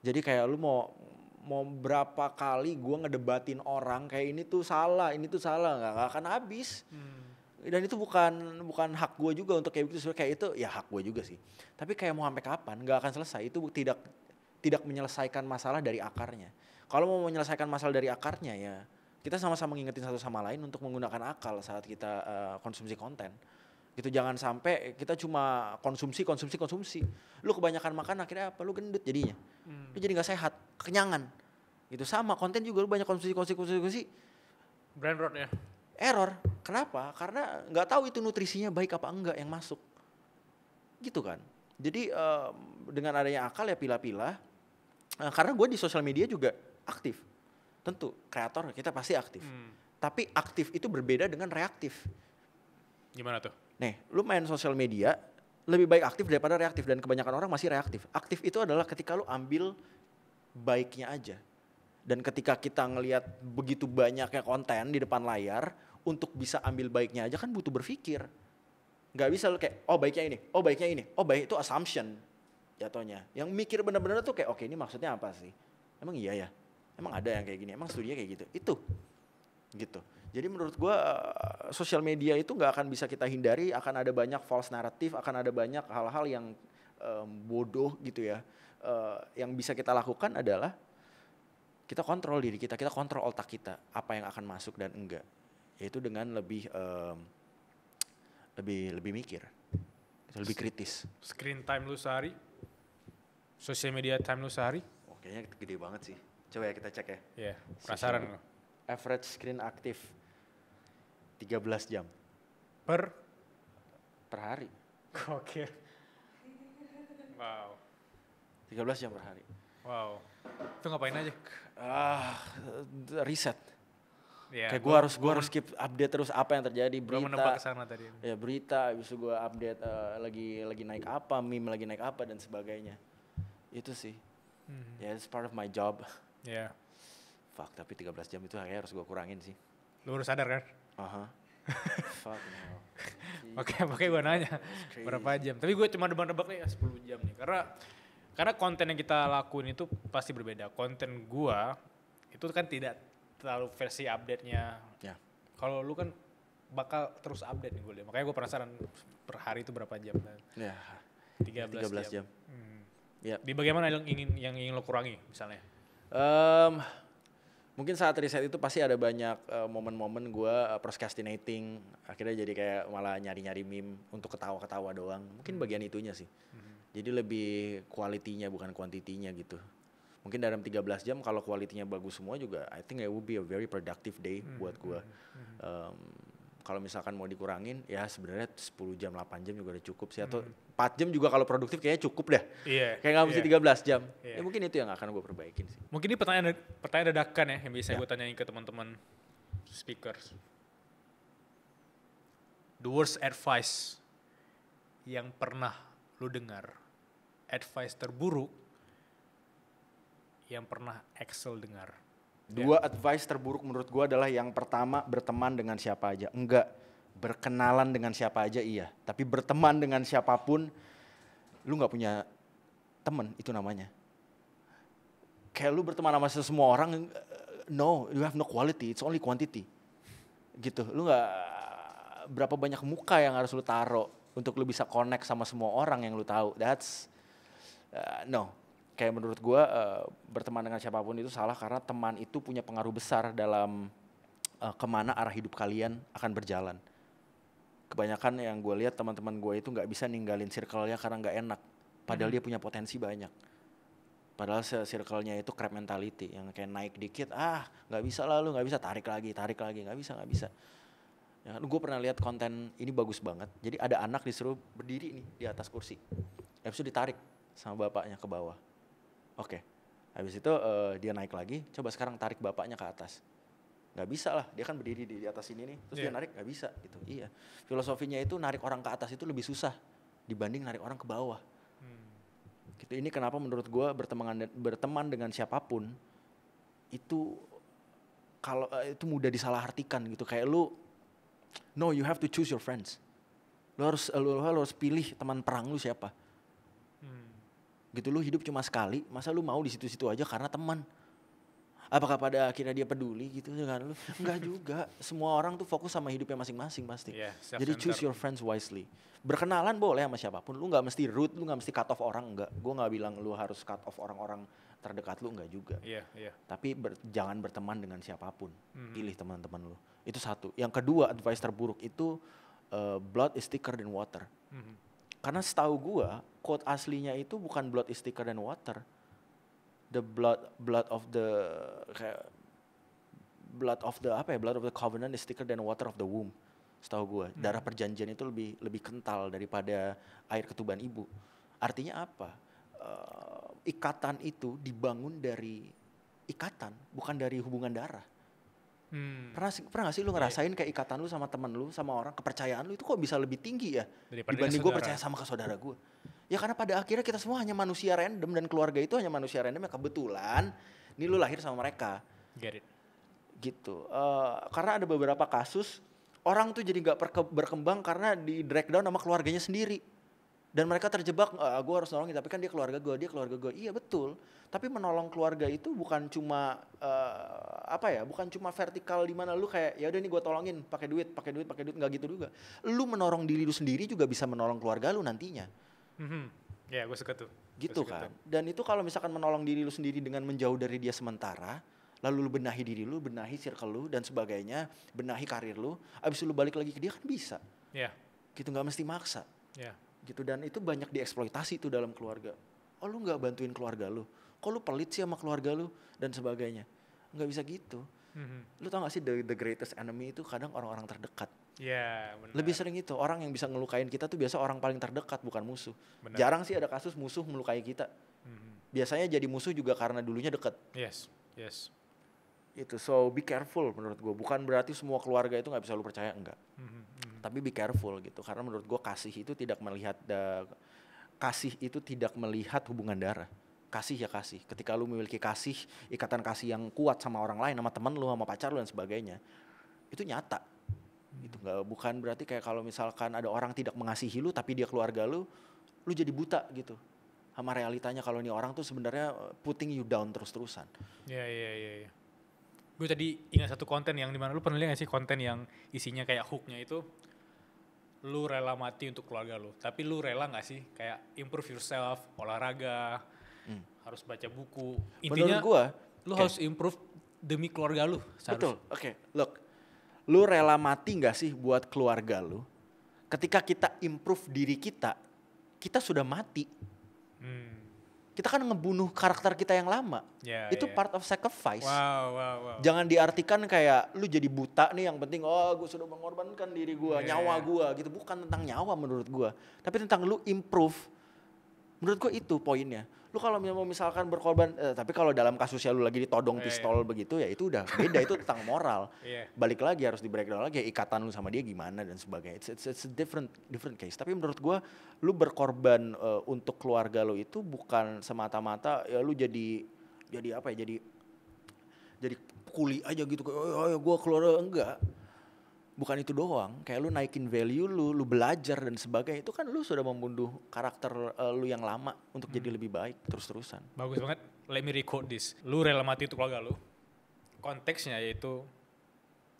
Jadi kayak lu mau berapa kali gue ngedebatin orang kayak ini tuh salah nggak akan habis. Dan itu bukan hak gue juga untuk kayak begitu. Kayak itu ya hak gue juga sih. Tapi kayak mau sampai kapan nggak akan selesai. Itu tidak menyelesaikan masalah dari akarnya. Kalau mau menyelesaikan masalah dari akarnya ya kita sama-sama ngingetin satu sama lain untuk menggunakan akal saat kita konsumsi konten. Gitu, jangan sampai kita cuma konsumsi. Lu kebanyakan makan akhirnya apa? Lu gendut jadinya. Lu jadi gak sehat, kenyangan. Gitu sama konten juga lu banyak konsumsi. Brand rot ya. Error. Kenapa? Karena nggak tahu itu nutrisinya baik apa enggak yang masuk. Gitu kan. Jadi dengan adanya akal ya pilah-pilah. Karena gue di sosial media juga aktif. Tentu kreator kita pasti aktif. Tapi aktif itu berbeda dengan reaktif. Gimana tuh? Nih, lu main sosial media lebih baik aktif daripada reaktif dan kebanyakan orang masih reaktif. Aktif itu adalah ketika lu ambil baiknya aja. Dan ketika kita ngelihat begitu banyaknya konten di depan layar, untuk bisa ambil baiknya aja kan butuh berpikir. Gak bisa lu kayak, oh baiknya ini. Oh baik itu assumption jatuhnya. Yang mikir benar-benar tuh kayak, oke ini maksudnya apa sih? Emang iya ya? Emang ada yang kayak gini? Emang studinya kayak gitu? Itu. Gitu. Jadi menurut gue sosial media itu gak akan bisa kita hindari, akan ada banyak false narrative, akan ada banyak hal-hal yang bodoh gitu ya. Yang bisa kita lakukan adalah kita kontrol diri kita kontrol otak kita, apa yang akan masuk dan enggak. Yaitu dengan lebih mikir, lebih kritis. Screen time lu sehari? Social media time lu sehari? Oh, kayaknya gede banget sih. Coba ya kita cek ya. Iya, penasaran lo. Average screen aktif 13 jam. Per hari. Oke. Wow. 13 jam per hari. Wow. Itu ngapain aja? Riset. Ya, kayak gue harus keep update terus apa yang terjadi, berita. Menebak kesana tadi. Ya berita, habis itu gue update lagi naik apa, meme lagi naik apa dan sebagainya. Itu sih. Ya, it's part of my job. Ya. Yeah. Fuck, tapi 13 jam itu kayaknya harus gue kurangin sih. Lu baru sadar kan? Fuck no. Makanya gue nanya berapa jam. Tapi gue cuma nebak-nebak nih 10 jam nih. Karena konten yang kita lakuin itu pasti berbeda. Konten gue itu kan tidak terlalu versi update-nya. Ya. Kalau lu kan bakal terus update nih gue lihat. Makanya gue penasaran per hari itu berapa jam. Ya. 13 jam. Ya. Di bagaimana yang ingin lo kurangi misalnya? Mungkin saat riset itu pasti ada banyak momen-momen gue procrastinating, akhirnya jadi kayak malah nyari-nyari meme untuk ketawa-ketawa doang. Mungkin bagian itunya sih. Jadi lebih quality-nya bukan quantity-nya gitu. Mungkin dalam 13 jam kalau kualitinya bagus semua juga, I think it will be a very productive day buat gue. Kalau misalkan mau dikurangin, ya sebenarnya 10 jam, 8 jam juga udah cukup sih. Atau 4 jam juga kalau produktif kayaknya cukup dah. Iya. Kayak nggak mesti 13 jam. Iya. Ya mungkin itu yang akan gue perbaikin sih. Mungkin ini pertanyaan dadakan ya yang bisa gue tanyain ke teman-teman speakers. The worst advice yang pernah lu dengar, advice terburuk yang pernah Axel dengar. Dua advice terburuk menurut gue adalah yang pertama, berteman dengan siapa aja. Enggak, berkenalan dengan siapa aja iya. Tapi berteman dengan siapapun, lu gak punya temen, itu namanya. Kayak lu berteman sama semua orang, no, you have no quality, it's only quantity. Gitu, lu gak, berapa banyak muka yang harus lu taruh untuk lu bisa connect sama semua orang yang lu tahu. That's, no. Kayak menurut gue berteman dengan siapapun itu salah karena teman itu punya pengaruh besar dalam kemana arah hidup kalian akan berjalan. Kebanyakan yang gue lihat teman-teman gue itu nggak bisa ninggalin circle-nya karena nggak enak. Padahal dia punya potensi banyak. Padahal circle-nya itu crab mentality yang kayak naik dikit, nggak bisa lah lu, nggak bisa tarik lagi, nggak bisa. Ya, gue pernah lihat konten ini bagus banget. Jadi ada anak disuruh berdiri nih di atas kursi, habis itu ditarik sama bapaknya ke bawah. Oke, habis itu dia naik lagi, coba sekarang tarik bapaknya ke atas. Nggak bisa lah, dia kan berdiri di atas ini nih, terus dia narik, nggak bisa gitu. Iya, filosofinya itu narik orang ke atas itu lebih susah dibanding narik orang ke bawah. Gitu. Ini kenapa menurut gue berteman dengan siapapun itu kalau itu mudah disalahartikan gitu. Kayak lu, no, you have to choose your friends. Lu harus pilih teman perang lu siapa. Gitu, lu hidup cuma sekali, masa lu mau di situ-situ aja karena teman? Apakah pada akhirnya dia peduli gitu dengan lu? Enggak juga. Semua orang tuh fokus sama hidupnya masing-masing pasti. Yeah, jadi choose your friends wisely. Berkenalan boleh sama siapapun. Lu nggak mesti rude, lu nggak mesti cut off orang, enggak. Gue nggak bilang lu harus cut off orang-orang terdekat lu, enggak juga. Tapi jangan berteman dengan siapapun. Pilih teman-teman lu. Itu satu. Yang kedua, advice terburuk itu blood is thicker than water. Karena setahu gue, quote aslinya itu bukan blood is thicker than water. The blood of the covenant is thicker than water of the womb. Setahu gue, darah perjanjian itu lebih kental daripada air ketuban ibu. Artinya apa? Ikatan itu dibangun dari ikatan, bukan dari hubungan darah. Pernah gak sih lu ngerasain kayak ikatan lu sama temen lu, sama orang, kepercayaan lu itu kok bisa lebih tinggi ya dibanding gue percaya sama ke saudara gue. Ya karena pada akhirnya kita semua hanya manusia random dan keluarga itu hanya manusia random yang kebetulan ini lu lahir sama mereka. Get it. Gitu. Karena ada beberapa kasus orang tuh jadi gak berkembang karena di drag down sama keluarganya sendiri. Dan mereka terjebak, gue harus nolongin, tapi kan dia keluarga gue. Iya betul, tapi menolong keluarga itu bukan cuma bukan cuma vertikal di mana lu kayak ya udah nih gue tolongin pakai duit, nggak gitu juga. Lu menolong diri lu sendiri juga bisa menolong keluarga lu nantinya. Ya gue suka tuh. Gitu kan. Dan itu kalau misalkan menolong diri lu sendiri dengan menjauh dari dia sementara, lalu lu benahi diri lu, benahi circle lu dan sebagainya, benahi karir lu, abis itu lu balik lagi ke dia kan bisa. Iya. Gitu, nggak mesti maksa. Iya. Gitu, dan itu banyak dieksploitasi tuh dalam keluarga. Oh lu nggak bantuin keluarga lu, kok lu pelit sih sama keluarga lu dan sebagainya. Nggak bisa gitu. Lu tau gak sih the greatest enemy itu kadang orang-orang terdekat. Iya benar. Lebih sering itu orang yang bisa ngelukain kita tuh biasa orang paling terdekat, bukan musuh. Benar. Jarang sih ada kasus musuh melukai kita. Biasanya jadi musuh juga karena dulunya dekat. Yes. Itu, so be careful menurut gue. Bukan berarti semua keluarga itu nggak bisa lu percaya, enggak. Tapi be careful gitu, karena menurut gue kasih itu tidak melihat hubungan darah. Kasih ya kasih. Ketika lu memiliki kasih, ikatan kasih yang kuat sama orang lain, sama teman lu, sama pacar lu dan sebagainya, itu nyata. Itu bukan berarti kayak kalau misalkan ada orang tidak mengasihi lu, tapi dia keluarga lu jadi buta gitu. Sama realitanya kalau ini orang tuh sebenarnya putting you down terus-terusan. Iya. Gue tadi ingat satu konten yang dimana lu pernah lihat gak sih konten yang isinya kayak hooknya itu lu rela mati untuk keluarga lu, tapi lu rela gak sih kayak improve yourself, olahraga, harus baca buku, intinya menurut gua, lu harus improve demi keluarga lu. Betul, look, lu rela mati gak sih buat keluarga lu? Ketika kita improve diri kita sudah mati. kita kan ngebunuh karakter kita yang lama. Itu part of sacrifice. Wow. Jangan diartikan kayak lu jadi buta nih, yang penting gue sudah mengorbankan diri gue, nyawa gue gitu. Bukan tentang nyawa menurut gue, tapi tentang lu improve. Menurut gue itu poinnya. Lu kalau mau misalkan berkorban, tapi kalau dalam kasusnya lu lagi ditodong pistol begitu, ya itu udah beda. Itu tentang moral. Balik lagi harus di breakdown lagi, ya, ikatan lu sama dia gimana dan sebagainya. It's a different case. Tapi menurut gua, lu berkorban untuk keluarga lu itu bukan semata-mata ya lu jadi apa ya? Jadi kuli aja gitu. Oh, gua keluarga, enggak. Bukan itu doang, kayak lu naikin value lu belajar dan sebagainya, itu kan lu sudah membunuh karakter lu yang lama untuk jadi lebih baik terus-terusan. Bagus banget, let me record this. Lu rela mati untuk keluarga lu. Konteksnya yaitu,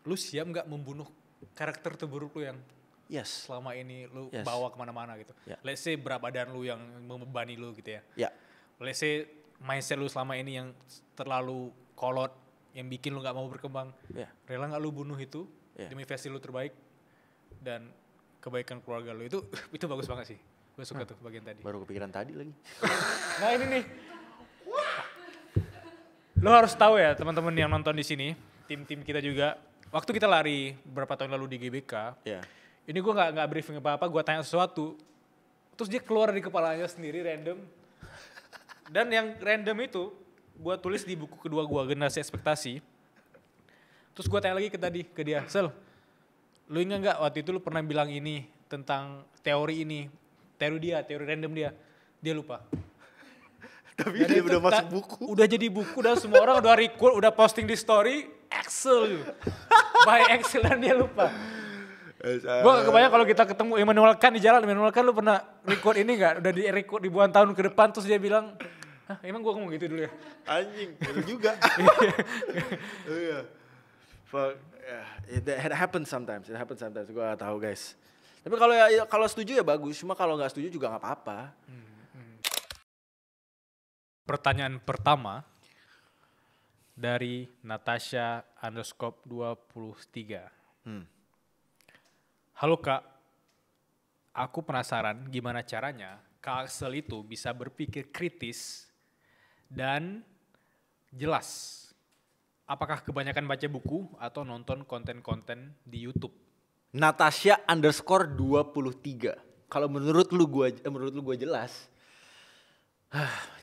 lu siap gak membunuh karakter terburuk lu yang selama ini lu bawa kemana-mana gitu. Let's say berat badan lu yang membebani lu gitu ya. Let's say mindset lu selama ini yang terlalu kolot, yang bikin lu gak mau berkembang. Rela gak lu bunuh itu? Demi versi lu terbaik dan kebaikan keluarga lu, itu bagus banget sih. Gue suka tuh bagian tadi. Baru kepikiran tadi lagi. Nah ini nih, lo harus tahu ya teman-teman yang nonton di sini, tim kita juga. Waktu kita lari beberapa tahun lalu di GBK, ini gue nggak briefing apa-apa, gue tanya sesuatu, terus dia keluar dari kepalanya sendiri random. Dan yang random itu gue tulis di buku kedua gue, Generasi Ekspektasi. Terus gue tanya lagi ke dia, Sel, lu ingat gak waktu itu lu pernah bilang ini tentang teori ini, teori random dia lupa. Tapi dia udah masuk buku. Udah jadi buku dan semua orang udah record, udah posting di story, Excel gitu. By Excel dan dia lupa. Gue gak kebayang kalau kita ketemu Immanuel Kant di jalan, Immanuel Kant lu pernah record ini gak? Udah di record ribuan tahun ke depan terus dia bilang, emang gue ngomong gitu dulu ya? Anjing, itu juga. Iya. It happens sometimes. Gue gak tahu guys. Tapi kalau setuju ya bagus. Cuma kalau nggak setuju juga nggak apa-apa. Pertanyaan pertama dari Natasha_23. Halo Kak, aku penasaran gimana caranya Kak Axel itu bisa berpikir kritis dan jelas. Apakah kebanyakan baca buku atau nonton konten-konten di YouTube? Natasha_23. Kalau menurut lu gua jelas.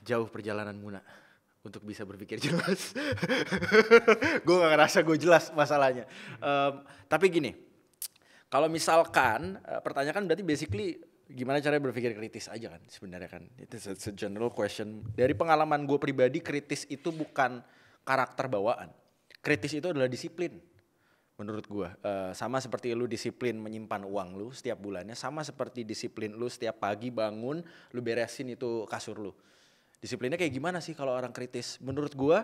Jauh perjalanan Muna untuk bisa berpikir jelas. Gue gak ngerasa gue jelas masalahnya. Tapi gini, kalau misalkan pertanyaan berarti basically gimana caranya berpikir kritis aja kan sebenarnya kan. It's a general question. Dari pengalaman gue pribadi, kritis itu bukan karakter bawaan. Kritis itu adalah disiplin menurut gue. Sama seperti lu disiplin menyimpan uang lu setiap bulannya, sama seperti disiplin lu setiap pagi bangun lu beresin itu kasur lu. Disiplinnya kayak gimana sih kalau orang kritis? Menurut gue,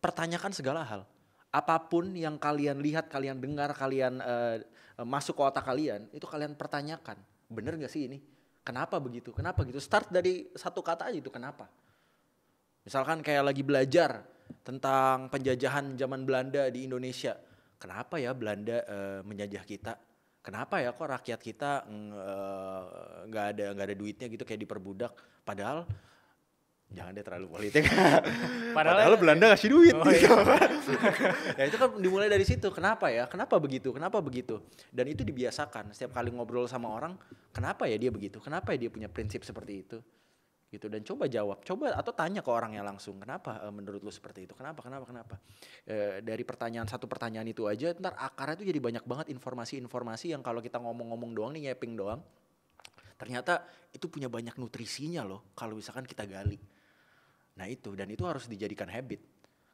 pertanyakan segala hal. Apapun yang kalian lihat, kalian dengar, kalian masuk ke otak kalian, itu kalian pertanyakan. Bener gak sih ini? Kenapa begitu? Kenapa gitu? Start dari satu kata aja itu, kenapa? Misalkan kayak lagi belajar tentang penjajahan zaman Belanda di Indonesia. Kenapa ya Belanda menjajah kita? Kenapa ya kok rakyat kita nggak ada duitnya gitu, kayak diperbudak? Padahal jangan deh terlalu politik. Padahal Belanda ngasih duit. Ya itu kan dimulai dari situ. Kenapa ya? Kenapa begitu? Kenapa begitu? Dan itu dibiasakan. Setiap kali ngobrol sama orang, kenapa ya dia begitu? Kenapa ya dia punya prinsip seperti itu? Gitu. Dan coba jawab, atau tanya ke orangnya langsung, kenapa menurut lu seperti itu, kenapa, dari satu pertanyaan itu aja, ntar akarnya itu jadi banyak banget informasi yang kalau kita ngomong-ngomong doang nih, nyeping doang, ternyata itu punya banyak nutrisinya loh, kalau misalkan kita gali. Nah itu, dan itu harus dijadikan habit,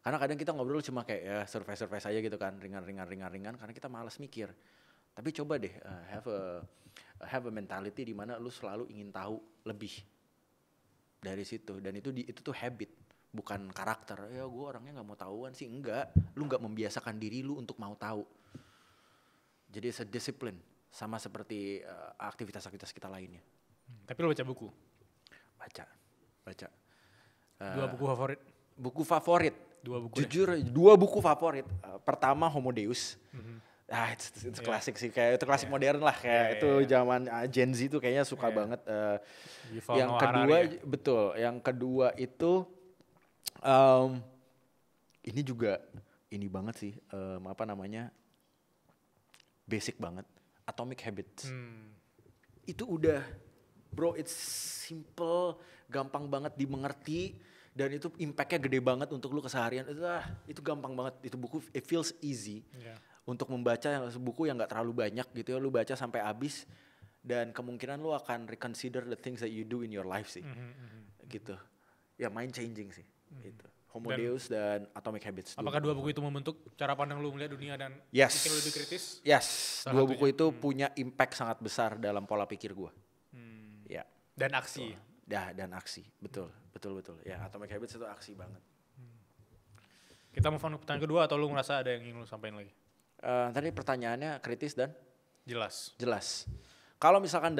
karena kadang kita ngobrol cuma kayak ya survei saja gitu kan, ringan, karena kita malas mikir. Tapi coba deh have a mentality di mana lu selalu ingin tahu lebih dari situ, dan itu tuh habit, bukan karakter. Ya gue orangnya nggak mau tahuan sih, enggak. Lu nggak membiasakan diri lu untuk mau tahu. Jadi it's a discipline, sama seperti aktivitas kita lainnya. Tapi lu baca buku? Baca. Dua buku favorit? Buku favorit. Dua buku. Jujur, dua buku favorit. Pertama Homo Deus. Itu klasik sih, kayak itu klasik modern lah, kayak itu zaman Gen Z tuh kayaknya suka banget. Yang kedua, betul. Yang kedua itu ini juga ini banget sih, apa namanya, basic banget, Atomic Habits. Itu udah, bro, it's simple, gampang banget dimengerti, dan itu impactnya gede banget untuk lu keseharian. Itu gampang banget, itu buku, it feels easy. Untuk membaca buku yang gak terlalu banyak gitu ya, lu baca sampai habis dan kemungkinan lu akan reconsider the things that you do in your life sih. Gitu. Ya, mind changing sih. Gitu. Homo Deus dan Atomic Habits. Apakah dua buku itu membentuk cara pandang lu melihat dunia dan bikin lu lebih kritis? Yes. Dua buku itu punya impact sangat besar dalam pola pikir gua. Ya. Dan aksi. Dan aksi. Betul. Ya, Atomic Habits itu aksi banget. Kita mau ke pertanyaan kedua atau lu ngerasa ada yang ingin lu sampaikan lagi? Tadi pertanyaannya kritis dan jelas. Kalau misalkan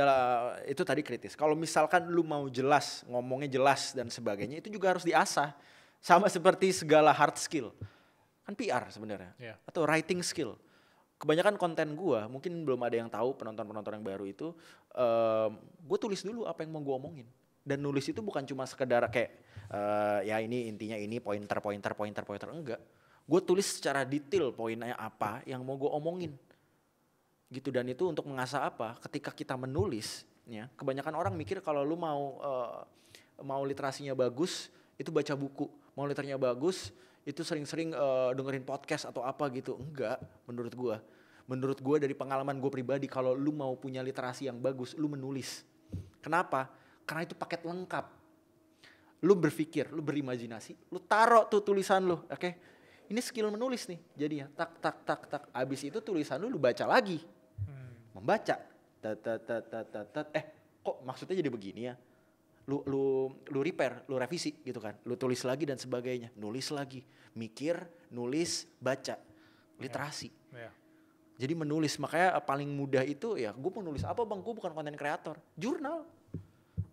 itu tadi kritis. Kalau misalkan lu mau jelas, ngomongnya jelas dan sebagainya, itu juga harus diasah. Sama seperti segala hard skill. Kan PR sebenarnya. Atau writing skill. Kebanyakan konten gua, mungkin belum ada yang tahu, penonton-penonton yang baru itu, gue tulis dulu apa yang mau gue omongin. Dan nulis itu bukan cuma sekedar kayak, ya ini intinya ini pointer, enggak. Gue tulis secara detail poinnya apa yang mau gue omongin. Gitu, dan itu untuk mengasah apa? Ketika kita menulis, ya, kebanyakan orang mikir kalau lu mau literasinya bagus, itu baca buku. Mau literasinya bagus, itu sering-sering dengerin podcast atau apa gitu. Enggak, menurut gue. Menurut gue dari pengalaman gue pribadi, kalau lu mau punya literasi yang bagus, lu menulis. Kenapa? Karena itu paket lengkap. Lu berpikir, lu berimajinasi, lu taruh tuh tulisan lu, oke? Ini skill menulis nih, jadinya tak. Abis itu tulisan lu baca lagi, membaca, kok maksudnya jadi begini ya? Lu repair, lu revisi gitu kan? Lu tulis lagi dan sebagainya, nulis lagi, mikir, nulis, baca, literasi. Jadi menulis, makanya paling mudah itu ya, gue mau nulis apa bang? Gue bukan konten kreator, jurnal.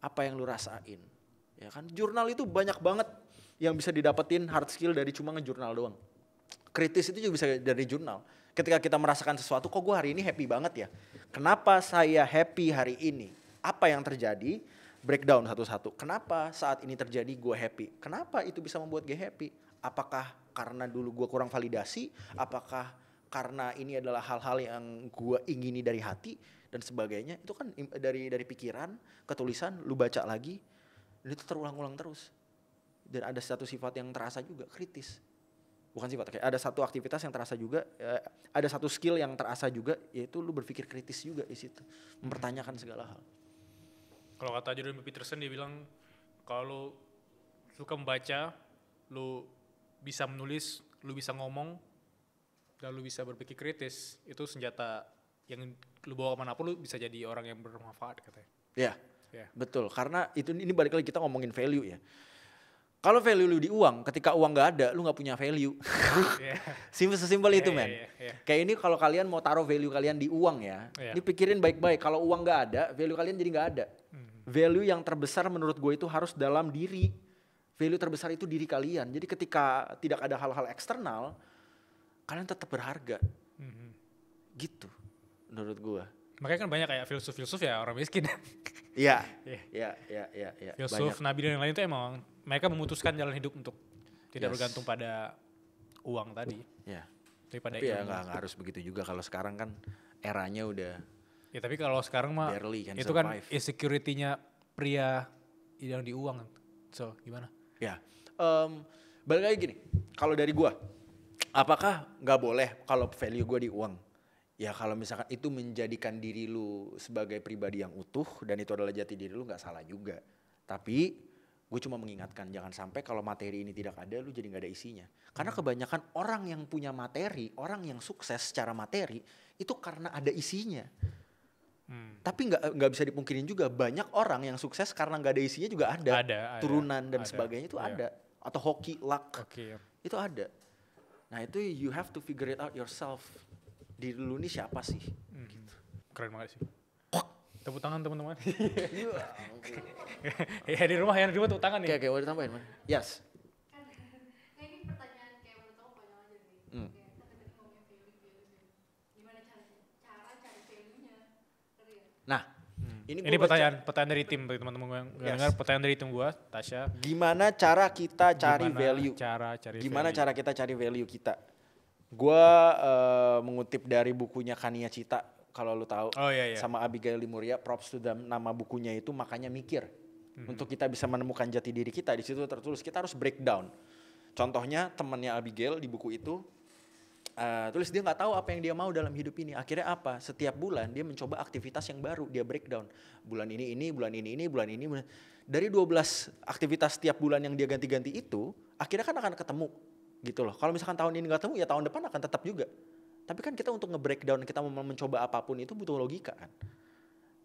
Apa yang lu rasain, ya kan? Jurnal itu banyak banget yang bisa didapetin hard skill dari cuma ngejurnal doang. Kritis itu juga bisa dari jurnal. Ketika kita merasakan sesuatu, kok gue hari ini happy banget ya? Kenapa saya happy hari ini? Apa yang terjadi? Breakdown satu-satu. Kenapa saat ini terjadi gue happy? Kenapa itu bisa membuat gue happy? Apakah karena dulu gue kurang validasi? Apakah karena ini adalah hal-hal yang gue ingini dari hati? Dan sebagainya. Itu kan dari pikiran ke tulisan, lu baca lagi. Dan itu terulang-ulang terus. Dan ada satu sifat yang terasa juga, kritis. Bukan sifat, kayak ada satu aktivitas yang terasa juga, ada satu skill yang terasa juga, yaitu lu berpikir kritis juga di situ, mempertanyakan segala hal. Kalau kata Jordan B. Peterson, dia bilang kalau lu suka membaca, lu bisa menulis, lu bisa ngomong, dan lu bisa berpikir kritis, itu senjata yang lu bawa kemanapun lu bisa jadi orang yang bermanfaat katanya. Ya. Betul, karena ini balik lagi kita ngomongin value ya. Kalau value lu di uang, ketika uang gak ada, lu gak punya value. Sesimpel itu men. Kayak ini kalau kalian mau taruh value kalian di uang ya, ini pikirin baik-baik. Kalau uang gak ada, value kalian jadi gak ada. Value yang terbesar menurut gue itu harus dalam diri. Value terbesar itu diri kalian. Jadi ketika tidak ada hal-hal eksternal, kalian tetap berharga. Gitu menurut gue. Makanya kan banyak kayak filsuf-filsuf ya orang miskin. Iya. Filsuf, nabi dan yang lain itu emang mereka memutuskan jalan hidup untuk tidak bergantung pada uang tadi. Daripada tapi ya nggak harus begitu juga, kalau sekarang kan eranya udah. Ya tapi kalau sekarang mah itu kan insecurity-nya pria yang di uang. So gimana? Ya, balik lagi gini. Kalau dari gua, apakah nggak boleh kalau value gua di uang? Ya kalau misalkan itu menjadikan diri lu sebagai pribadi yang utuh dan itu adalah jati diri lu, nggak salah juga. Tapi gue cuma mengingatkan jangan sampai kalau materi ini tidak ada lu jadi nggak ada isinya. Karena kebanyakan orang yang punya materi, orang yang sukses secara materi itu karena ada isinya. Tapi nggak bisa dipungkirin juga banyak orang yang sukses karena nggak ada isinya juga ada. Turunan dan sebagainya itu ada. Atau hoki, luck, itu ada. Nah itu you have to figure it out yourself. Diri lu ini siapa sih? Gitu. Keren banget sih. Tepuk tangan teman-teman. Ya di rumah yang tepuk tangan nih. Oke, mau ditambahin man? Yes. Ini pertanyaan kayak menurut kamu banyak aja nih. Kayak tadi ngomongin value. Gimana Ini Ini pertanyaan dari tim, bagi teman-teman gue yang dengar, pertanyaan dari tim gue, Tasya. Gimana cara kita cari value? Gimana cara kita cari value kita? Gue mengutip dari bukunya Kania Cita, kalau lu tahu, sama Abigail Limuria, props to them, nama bukunya itu Makanya Mikir. Untuk kita bisa menemukan jati diri kita, di situ tertulis kita harus breakdown. Contohnya temannya Abigail di buku itu, tulis dia nggak tahu apa yang dia mau dalam hidup ini. Akhirnya apa? Setiap bulan dia mencoba aktivitas yang baru, dia breakdown. Bulan ini, bulan ini. Dari 12 aktivitas setiap bulan yang dia ganti-ganti itu, akhirnya kan akan ketemu gitu loh. Kalau misalkan tahun ini nggak ketemu, ya tahun depan akan tetap juga. Tapi kan kita untuk nge-breakdown, kita mau mencoba apapun itu butuh logika kan.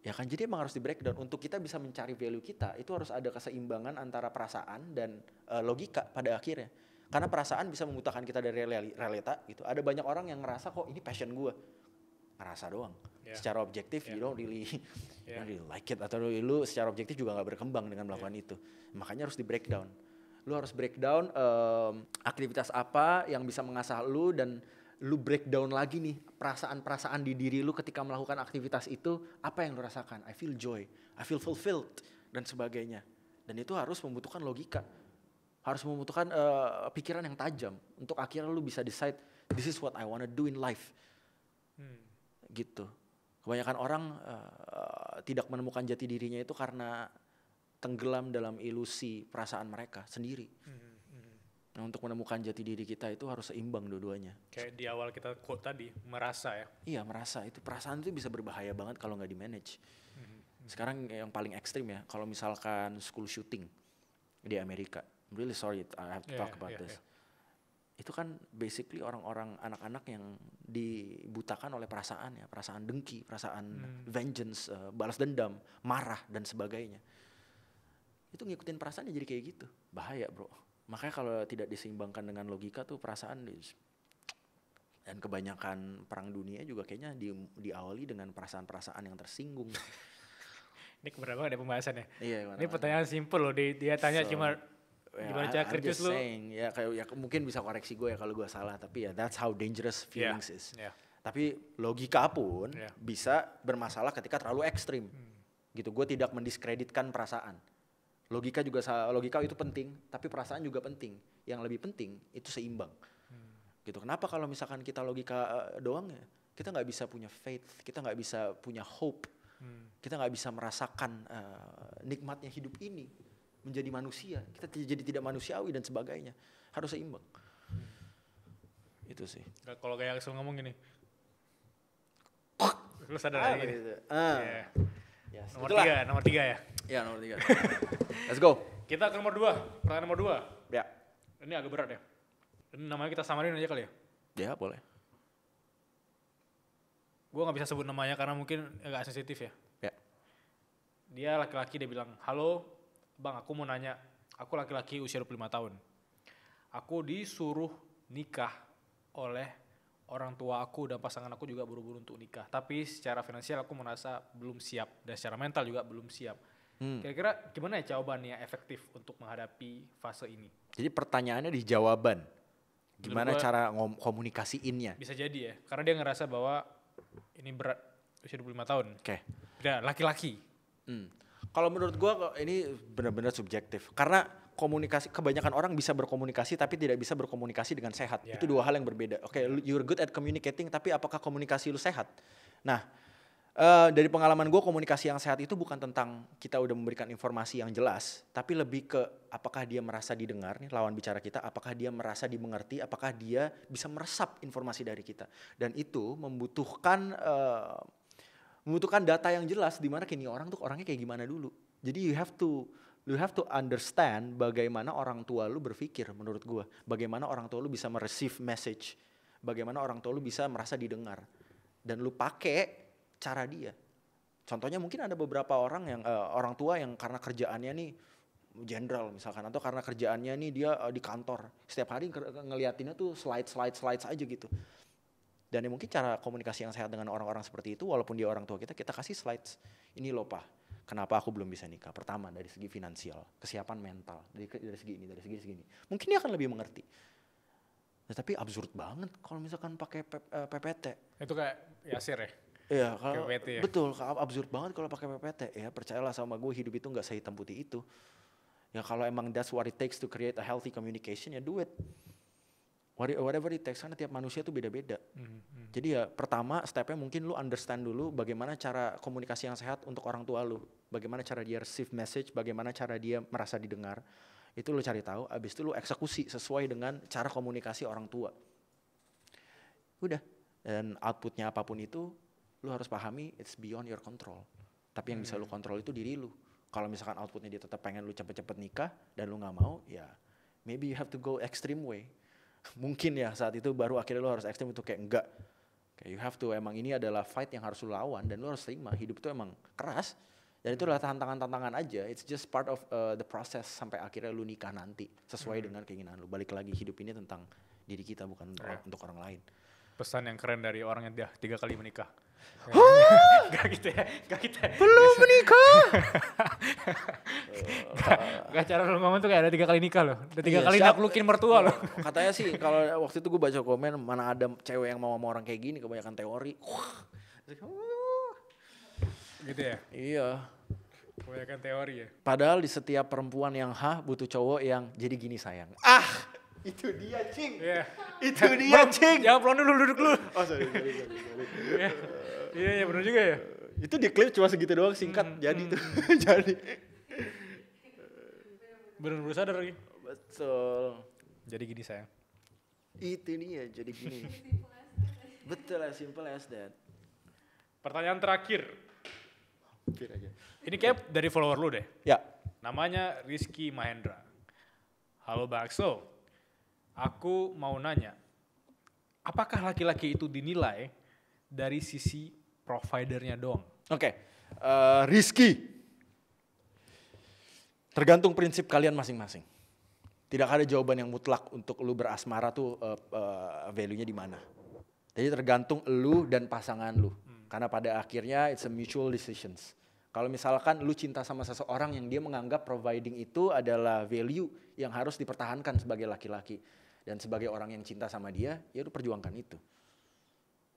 Ya kan, jadi emang harus di-breakdown. Untuk kita bisa mencari value kita, itu harus ada keseimbangan antara perasaan dan logika pada akhirnya. Karena perasaan bisa membutakan kita dari realita gitu. Ada banyak orang yang ngerasa kok ini passion gue. Ngerasa doang. Secara objektif you don't really like it. Atau lu secara objektif juga gak berkembang dengan melakukan itu. Makanya harus di breakdown. Lu harus breakdown aktivitas apa yang bisa mengasah lu, dan lu breakdown lagi nih perasaan-perasaan di diri lu ketika melakukan aktivitas itu. Apa yang lu rasakan? I feel joy, I feel fulfilled, dan sebagainya. Dan itu harus membutuhkan logika. Harus membutuhkan pikiran yang tajam untuk akhirnya lu bisa decide this is what I wanna do in life. Gitu. Kebanyakan orang tidak menemukan jati dirinya itu karena tenggelam dalam ilusi perasaan mereka sendiri. Nah, untuk menemukan jati diri kita itu harus seimbang dua-duanya. Kayak di awal kita quote tadi, merasa ya. Iya, merasa. Itu perasaan itu bisa berbahaya banget kalau nggak di-manage. Sekarang yang paling ekstrim ya, kalau misalkan school shooting di Amerika. I'm really sorry I have to talk about this. Itu kan basically orang-orang, anak-anak yang dibutakan oleh perasaan ya, perasaan dengki, perasaan vengeance, balas dendam, marah dan sebagainya. Itu ngikutin perasaan jadi kayak gitu. Bahaya, bro. Makanya kalau tidak diseimbangkan dengan logika tuh perasaan dan kebanyakan perang dunia juga kayaknya diawali dengan perasaan-perasaan yang tersinggung. Ini kebetulan ada pembahasannya. Iya, ini pertanyaan simple loh, dia tanya cuma gimana cara kritis lu? Ya kayak mungkin bisa koreksi gue ya kalau gue salah, tapi ya that's how dangerous feelings is. Tapi logika pun bisa bermasalah ketika terlalu ekstrim. Gitu, gue tidak mendiskreditkan perasaan. Logika itu penting, tapi perasaan juga penting. Yang lebih penting itu seimbang. Gitu. Kenapa kalau misalkan kita logika doang ya, kita nggak bisa punya faith, kita nggak bisa punya hope, kita nggak bisa merasakan nikmatnya hidup ini. Menjadi manusia, kita jadi tidak manusiawi dan sebagainya. Harus seimbang. Itu sih. Kalau kayak Axel ngomong gini, lu sadar aja gitu. Yes. Nomor tiga ya? Ya, nomor 3. Let's go. Kita ke nomor 2, pertanyaan nomor 2. Ya. Ini agak berat ya. Ini namanya kita samarin aja kali ya? Ya, boleh. Gue gak bisa sebut namanya karena mungkin agak sensitif ya. Ya. Dia laki-laki, dia bilang, halo bang, aku mau nanya, aku laki-laki usia 25 tahun. Aku disuruh nikah oleh orang tua aku dan pasangan aku juga buru-buru untuk nikah. Tapi secara finansial aku merasa belum siap dan secara mental juga belum siap. Kira-kira gimana ya jawabannya efektif untuk menghadapi fase ini? Jadi pertanyaannya di jawaban. Gimana cara komunikasiinnya? Bisa jadi ya, karena dia ngerasa bahwa ini berat, usia 25 tahun. Oke. Dia laki-laki. Kalau menurut gue ini benar-benar subjektif. Karena kebanyakan orang bisa berkomunikasi tapi tidak bisa berkomunikasi dengan sehat. Itu dua hal yang berbeda. Oke, you're good at communicating, tapi apakah komunikasi lu sehat? Nah, dari pengalaman gue, komunikasi yang sehat itu bukan tentang kita udah memberikan informasi yang jelas, tapi lebih ke apakah dia merasa didengar nih lawan bicara kita, apakah dia merasa dimengerti, apakah dia bisa meresap informasi dari kita. Dan itu membutuhkan data yang jelas di mana kini orang tuh orangnya kayak gimana dulu. Jadi you have to understand bagaimana orang tua lu berpikir menurut gue. Bagaimana orang tua lu bisa mereceive message. Bagaimana orang tua lu bisa merasa didengar. Dan lu pakai cara dia. Contohnya mungkin ada beberapa orang yang orang tua yang karena kerjaannya nih jenderal misalkan, atau karena kerjaannya nih dia di kantor. Setiap hari ngeliatinnya tuh slides aja gitu. Dan mungkin cara komunikasi yang sehat dengan orang-orang seperti itu, walaupun dia orang tua kita kasih slides. Ini loh Pak, kenapa aku belum bisa nikah? Pertama dari segi finansial, kesiapan mental, dari segi ini. Mungkin dia akan lebih mengerti. Nah, tapi absurd banget kalau misalkan pakai PPT. Itu kayak Yasir ya? Iya, kalau PPT ya. betul, absurd banget kalau pakai PPT ya. Percayalah sama gue, hidup itu nggak sehitam putih itu. Ya kalau emang that's what it takes to create a healthy communication, ya do it. Whatever it takes, karena tiap manusia tuh beda-beda. Jadi ya pertama stepnya mungkin lu understand dulu bagaimana cara komunikasi yang sehat untuk orang tua lu. Bagaimana cara dia receive message, bagaimana cara dia merasa didengar. Itu lu cari tahu, abis itu lu eksekusi sesuai dengan cara komunikasi orang tua. Udah, dan outputnya apapun itu, lu harus pahami it's beyond your control. Tapi yang bisa lu kontrol itu diri lu. Kalau misalkan outputnya dia tetap pengen lu cepet-cepet nikah, dan lu gak mau, ya maybe you have to go extreme way. Mungkin ya saat itu baru akhirnya lu harus ekstrim untuk kayak enggak. Kayak you have to, emang ini adalah fight yang harus lu lawan, dan lu harus terima, hidup itu emang keras. Dan itu adalah tantangan-tantangan aja, it's just part of the process sampai akhirnya lu nikah nanti. Sesuai dengan keinginan lu. Balik lagi, hidup ini tentang diri kita, bukan untuk orang lain. Pesan yang keren dari orang yang 3 kali menikah. Gak gitu ya. Belum menikah. Gak, cara lu ngomong tuh kayak ada 3 kali nikah loh. Ada 3 Iya, kali naklukin mertua loh. Katanya sih kalau waktu itu gue baca komen, mana ada cewek yang mau sama orang kayak gini, kebanyakan teori. Gitu ya. Iya. Kebanyakan teori ya. Padahal di setiap perempuan yang butuh cowok yang jadi gini sayang. Itu dia cing. Iya. Itu dia cing. Jangan pulang dulu, duduk dulu. Oh sorry. Iya benar juga ya. Itu di klip cuma segitu doang, singkat jadi tuh. Jadi. Bener-bener sadar lagi. Betul. Jadi gini sayang. Itu dia jadi gini. Betul, as simple as that. Pertanyaan terakhir. Hampir aja. Ini kayak dari follower lu deh. Ya. Namanya Rizky Mahendra. Halo Bakso. Aku mau nanya. Apakah laki-laki itu dinilai dari sisi providernya doang? Oke. Rizky. Tergantung prinsip kalian masing-masing. Tidak ada jawaban yang mutlak untuk lu berasmara tuh value-nya di mana. Jadi tergantung lu dan pasangan lu. Karena pada akhirnya it's a mutual decisions. Kalau misalkan lu cinta sama seseorang yang dia menganggap providing itu adalah value yang harus dipertahankan sebagai laki-laki. Dan sebagai orang yang cinta sama dia, ya lu perjuangkan itu.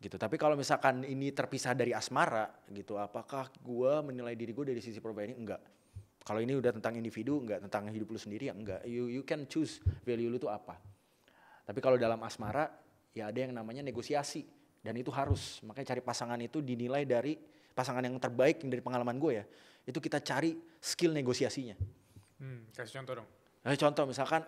Gitu. Tapi kalau misalkan ini terpisah dari asmara gitu, apakah gue menilai diri gue dari sisi providing? Enggak. Kalau ini udah tentang individu, enggak. Tentang hidup lu sendiri, ya enggak. You can choose value lu tuh apa. Tapi kalau dalam asmara, ya ada yang namanya negosiasi. Dan itu harus. Makanya cari pasangan itu dinilai dari pasangan yang terbaik dari pengalaman gue ya. Itu kita cari skill negosiasinya. Kasih contoh dong. Contoh misalkan,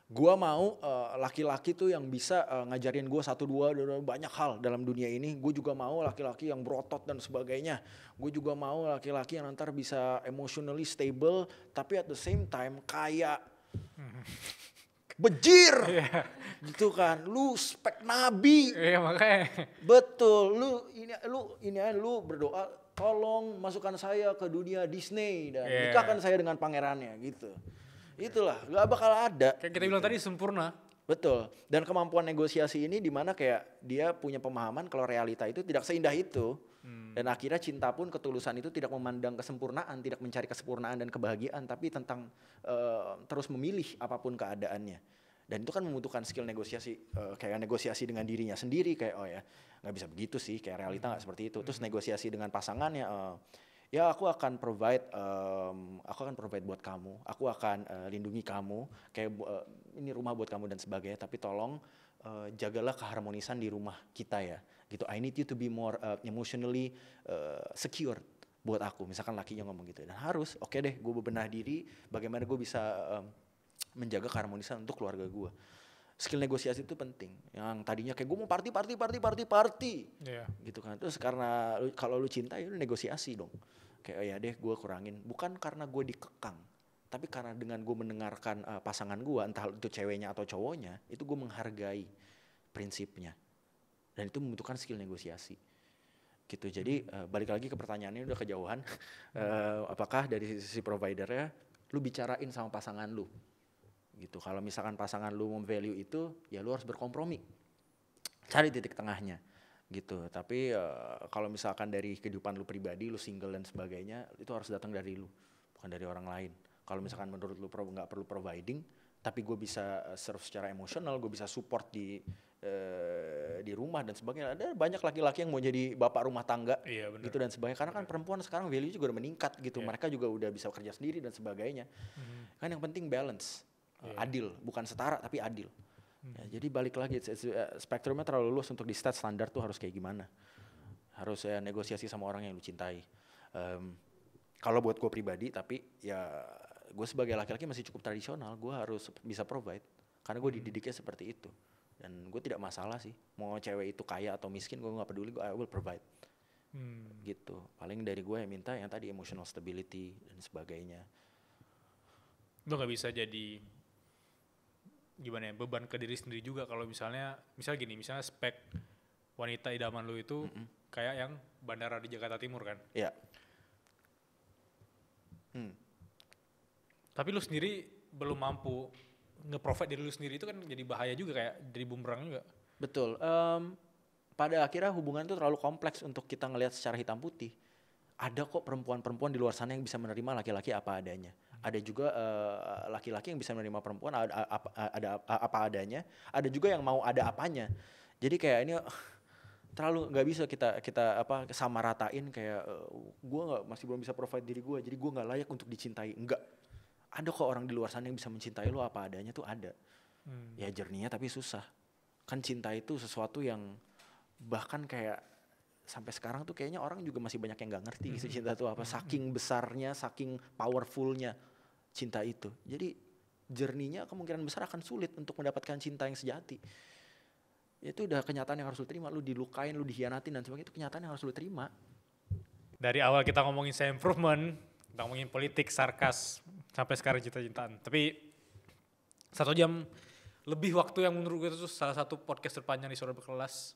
gue mau laki-laki tuh yang bisa ngajarin gue 1-2 banyak hal dalam dunia ini. Gue juga mau laki-laki yang berotot dan sebagainya. Gue juga mau laki-laki yang nanti bisa emotionally stable, tapi at the same time kaya. Bejir. Gitu kan. Lu spek nabi. Iya makanya. Betul. Lu berdoa, tolong masukkan saya ke dunia Disney dan nikahkan saya dengan pangerannya gitu. Itulah, gak bakal ada. Kayak kita bilang tadi sempurna. Betul. Dan kemampuan negosiasi ini dimana kayak dia punya pemahaman kalau realita itu tidak seindah itu. Dan akhirnya cinta pun, ketulusan itu tidak memandang kesempurnaan, tidak mencari kesempurnaan dan kebahagiaan, tapi tentang terus memilih apapun keadaannya. Dan itu kan membutuhkan skill negosiasi, kayak negosiasi dengan dirinya sendiri, kayak oh ya nggak bisa begitu sih, kayak realita nggak seperti itu. Terus negosiasi dengan pasangannya, ya aku akan provide buat kamu, aku akan lindungi kamu, kayak ini rumah buat kamu dan sebagainya, tapi tolong jagalah keharmonisan di rumah kita ya, gitu. I need you to be more emotionally secure buat aku, misalkan lakinya ngomong gitu. Dan harus, oke deh, gue bebenah diri, bagaimana gue bisa menjaga keharmonisan untuk keluarga gue. Skill negosiasi itu penting. Yang tadinya kayak gue mau party, gitu kan. Terus karena kalau lu cinta ya lu negosiasi dong. Kayak ya deh gue kurangin. Bukan karena gue dikekang, tapi karena dengan gue mendengarkan pasangan gue, entah itu ceweknya atau cowoknya, itu gue menghargai prinsipnya. Dan itu membutuhkan skill negosiasi. Gitu. Jadi balik lagi ke pertanyaannya, udah kejauhan. Apakah dari sisi providernya, lu bicarain sama pasangan lu. Gitu. Kalau misalkan pasangan lu value itu, ya lu harus berkompromi. Cari titik tengahnya. Gitu. Tapi kalau misalkan dari kehidupan lu pribadi, lu single dan sebagainya, itu harus datang dari lu, bukan dari orang lain. Kalau misalkan menurut lu nggak perlu providing, tapi gue bisa serve secara emosional, gue bisa support di rumah dan sebagainya. Ada banyak laki-laki yang mau jadi bapak rumah tangga gitu dan sebagainya. Karena kan perempuan sekarang value juga udah meningkat gitu. Mereka juga udah bisa kerja sendiri dan sebagainya. Kan yang penting balance, adil, bukan setara tapi adil. Ya, jadi balik lagi, spektrumnya terlalu luas untuk di set standar tuh harus kayak gimana. Harus negosiasi sama orang yang lu cintai. Kalau buat gue pribadi, tapi ya gue sebagai laki-laki masih cukup tradisional, gue harus bisa provide karena gue dididiknya seperti itu dan gue tidak masalah sih mau cewek itu kaya atau miskin, gue nggak peduli, gue I will provide gitu. Paling dari gue yang minta yang tadi emotional stability dan sebagainya. Lo nggak bisa jadi gimana ya, beban ke diri sendiri juga kalau misalnya gini, misalnya spek wanita idaman lo itu kayak yang bandara di Jakarta Timur kan. Iya. Tapi lu sendiri belum mampu nge-provide diri lu sendiri, itu kan jadi bahaya juga, kayak jadi bumerang juga. Betul. Pada akhirnya hubungan itu terlalu kompleks untuk kita ngelihat secara hitam putih. Ada kok perempuan-perempuan di luar sana yang bisa menerima laki-laki apa adanya. Ada juga laki-laki yang bisa menerima perempuan ada apa adanya. Ada juga yang mau ada apanya. Jadi kayak ini terlalu nggak bisa kita sama ratain kayak gue masih belum bisa provide diri gue, jadi gue nggak layak untuk dicintai. Enggak. Ada kok orang di luar sana yang bisa mencintai lo apa adanya tuh ada. Ya journey-nya tapi susah. Kan cinta itu sesuatu yang bahkan kayak sampai sekarang tuh kayaknya orang juga masih banyak yang nggak ngerti isi cinta itu apa. Saking besarnya, saking powerfulnya cinta itu. Jadi journey-nya kemungkinan besar akan sulit untuk mendapatkan cinta yang sejati. Itu udah kenyataan yang harus lu terima. Lu dilukain, lu dihianatin dan sebagainya, itu kenyataan yang harus lu terima. Dari awal kita ngomongin self improvement, kita ngomongin politik, sarkas, sampai sekarang cinta-cintaan. Tapi 1 jam lebih waktu yang menurut gue itu salah satu podcast terpanjang di Suara Berkelas.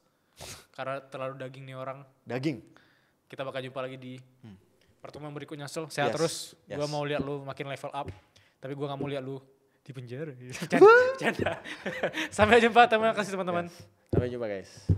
Karena terlalu daging nih orang. Daging. Kita bakal jumpa lagi di pertemuan berikutnya. Sehat terus. Gue mau lihat lu makin level up. Tapi gue gak mau lihat lu di penjara. Canda. Sampai jumpa, terima kasih teman-teman. Sampai jumpa guys.